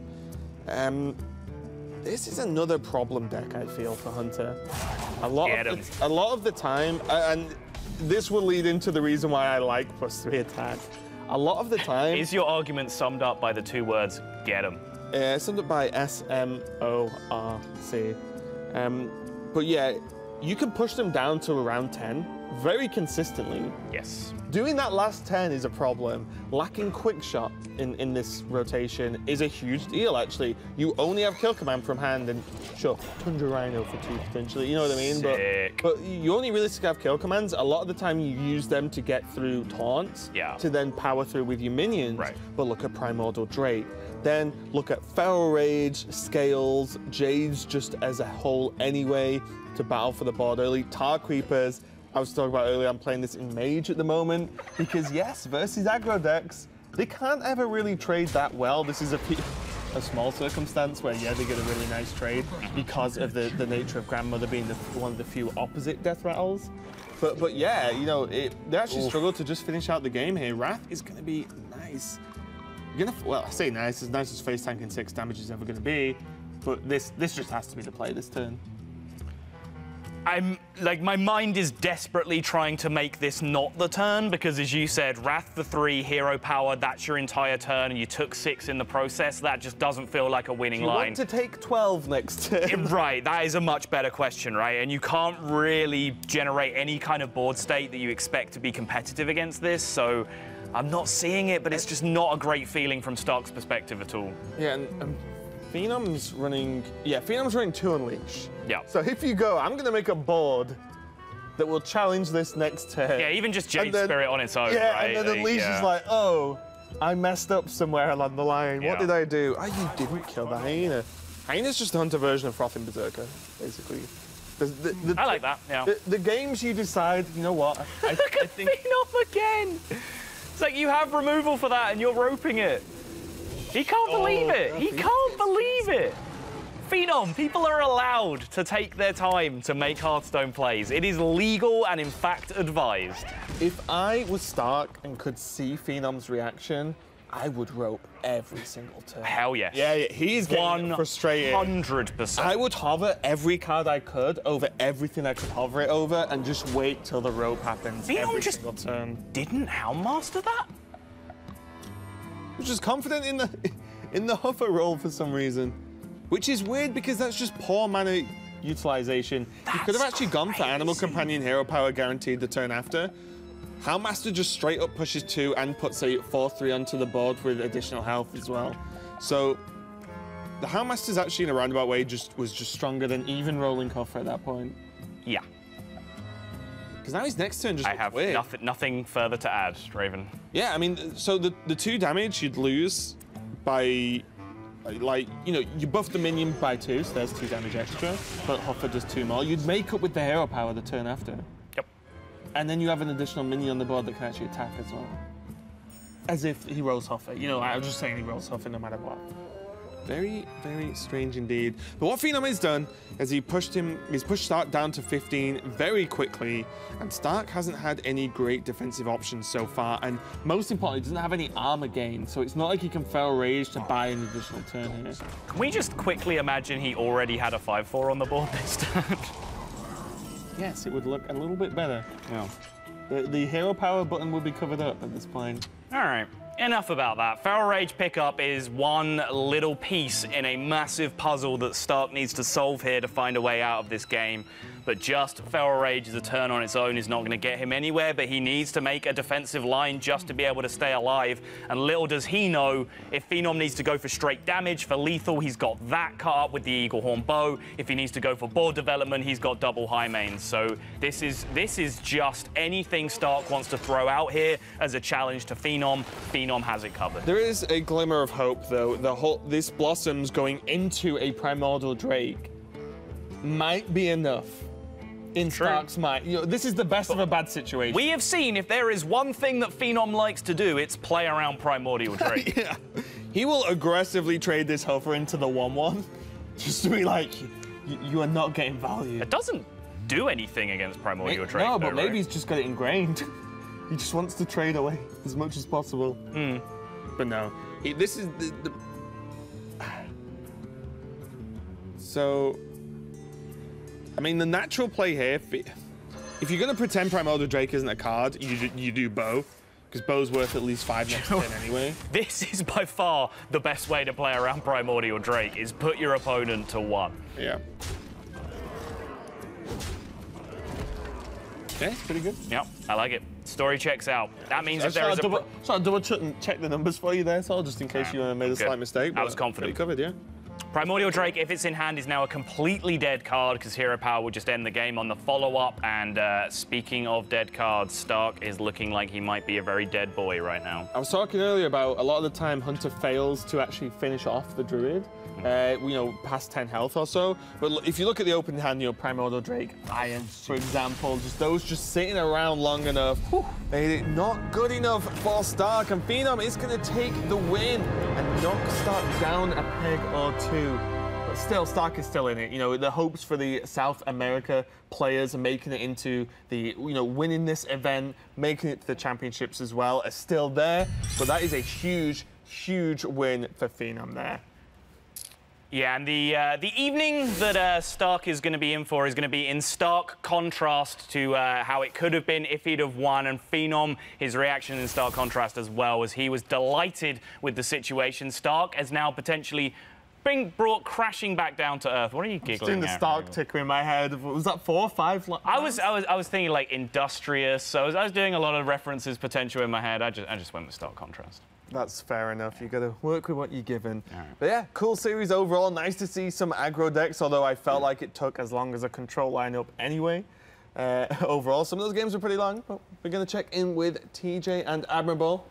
S1: This is another problem deck, I feel, for Hunter. A lot of the time, and this will lead into the reason why I like +3 attack. A lot of the time...
S2: Is your argument summed up by the 2 words, get 'em?
S1: Summed up by SMORC. But yeah, you can push them down to around 10 very consistently.
S2: Yes.
S1: Doing that last 10 is a problem. Lacking quick shot in this rotation is a huge deal, actually. You only have kill command from hand and sure, Tundra Rhino for 2 potentially, you know what I mean?
S2: Sick.
S1: But you only realistically have kill commands. A lot of the time you use them to get through taunts to then power through with your minions.
S2: Right.
S1: But look at Primordial Drake. Then look at Feral Rage, Scales, Jades just as a whole anyway to battle for the board early. Tar Creepers. I was talking about earlier, I'm playing this in Mage at the moment because yes, versus aggro decks, they can't ever really trade that well. This is a small circumstance where, yeah, they get a really nice trade because of the nature of Grandmother being one of the few opposite death rattles. But yeah, you know, they actually struggle to just finish out the game here. Wrath is going to be nice. Well, I say nice as face tanking 6 damage is ever going to be, but this just has to be the play this turn.
S2: I'm like, my mind is desperately trying to make this not the turn because, as you said, Wrath the 3, hero power, that's your entire turn, and you took 6 in the process. That just doesn't feel like a winning line.
S1: You want to take 12 next turn.
S2: Right, that is a much better question, right? And you can't really generate any kind of board state that you expect to be competitive against this, so I'm not seeing it, but it's just not a great feeling from Stark's perspective at all.
S1: Yeah, and Phenom's running 2 Unleash.
S2: Yeah.
S1: So if you go, I'm going to make a board that will challenge this next turn.
S2: Yeah, even just Jade Spirit on its own,
S1: yeah,
S2: right?
S1: And then Unleash is like, oh, I messed up somewhere along the line. What did I do? Oh, you didn't kill the Hyena. Hyena's just a Hunter version of Frothing Berserker, basically.
S2: I like that, yeah.
S1: The games you decide, you know what? I think
S2: Phenom again! It's like you have removal for that and you're roping it. He can't believe it. He can't believe it. Fenom, people are allowed to take their time to make Hearthstone plays. It is legal and, in fact, advised.
S1: If I was Stark and could see Phenom's reaction, I would rope every single turn.
S2: Hell yes.
S1: Yeah, he's getting frustrated.
S2: 100%.
S1: I would hover every card I could over everything I could hover it over and just wait till the rope happens every single turn.
S2: Didn't Houndmaster that?
S1: He was just confident in the hover roll for some reason. Which is weird because that's just poor mana utilization. He could have actually gone for Animal Companion Hero Power guaranteed the turn after. Houndmaster just straight up pushes 2 and puts a 4/3 onto the board with additional health as well. So the Houndmaster's actually in a roundabout way was just stronger than even rolling Coffer at that point.
S2: Yeah.
S1: Because now his next turn just
S2: I have
S1: weird.
S2: nothing further to add, Raven.
S1: Yeah, I mean, so the 2 damage you'd lose by, like, you know, you buff the minion by 2, so there's 2 damage extra, but Hoffer does 2 more. You'd make up with the hero power the turn after.
S2: Yep.
S1: And then you have an additional minion on the board that can actually attack as well. As if he rolls Hoffer. You know, I was just saying he rolls Hoffer no matter what. Very, very strange indeed. But what Fenom has done is he's pushed Stark down to 15 very quickly, and Stark hasn't had any great defensive options so far, and most importantly, doesn't have any armor gain, so it's not like he can Feral Rage to buy an additional turn here.
S2: Can we just quickly imagine he already had a 5/4 on the board this turn?
S1: Yes, it would look a little bit better. Yeah. The hero power button would be covered up at this point.
S2: All right. Enough about that. Feral Rage pickup is one little piece in a massive puzzle that Stark needs to solve here to find a way out of this game. But just Feral Rage as a turn on its own is not going to get him anywhere, but he needs to make a defensive line just to be able to stay alive. And little does he know, if Fenom needs to go for straight damage, for lethal, he's got that cut up with the Eagle Horn bow. If he needs to go for board development, he's got double high mains. So this is just anything Stark wants to throw out here as a challenge to Fenom. Fenom has it covered.
S1: There is a glimmer of hope, though. This Blossoms going into a Primordial Drake might be enough. In Stark's mind. You know, this is the best of a bad situation.
S2: We have seen if there is one thing that Fenom likes to do, it's play around Primordial Drake.
S1: Yeah. He will aggressively trade this hover into the 1/1 just to be like, you are not getting value.
S2: It doesn't do anything against Primordial Drake.
S1: No, but
S2: though,
S1: maybe
S2: right?
S1: he's just got it ingrained. He just wants to trade away as much as possible. But no, this is the... So... I mean, the natural play here, if you're going to pretend Primordial Drake isn't a card, you do Bow, because Bow's worth at least 5 next turn anyway.
S2: This is by far the best way to play around Primordial Drake, is put your opponent to 1.
S1: Yeah. Okay, pretty good.
S2: Yep, I like it. Story checks out. That means if there is
S1: a... So I double check the numbers for you there, so just in case you made a slight mistake.
S2: I was confident.
S1: Covered, yeah.
S2: Primordial Drake, if it's in hand, is now a completely dead card because Hero Power will just end the game on the follow-up. And speaking of dead cards, Stark is looking like he might be a very dead boy right now.
S1: I was talking earlier about a lot of the time Hunter fails to actually finish off the Druid, you know, past 10 health or so. But if you look at the open hand, you know, Primordial Drake, Iron, for example, just those just sitting around long enough, made it not good enough for Stark. And Fenom is going to take the win and knock Stark down a peg or 2. But still, Stark is still in it. You know, the hopes for the South America players and making it into the, you know, winning this event, making it to the championships as well are still there. But that is a huge, huge win for Fenom there.
S2: Yeah, and the evening that Stark is going to be in for is going to be in stark contrast to how it could have been if he'd have won. And Fenom, his reaction in stark contrast as well, as he was delighted with the situation. Stark has now potentially been brought crashing back down to earth. What are you giggling at?
S1: Doing the Stark ticker in my head. Was that 4 or 5?
S2: I was thinking like industrious. So I was doing a lot of references potential in my head. I just went with stark contrast.
S1: That's fair enough. You got to work with what you're given. But yeah, cool series overall. Nice to see some aggro decks, although I felt like it took as long as a control lineup anyway. Overall, some of those games were pretty long, but we're going to check in with TJ and Admirable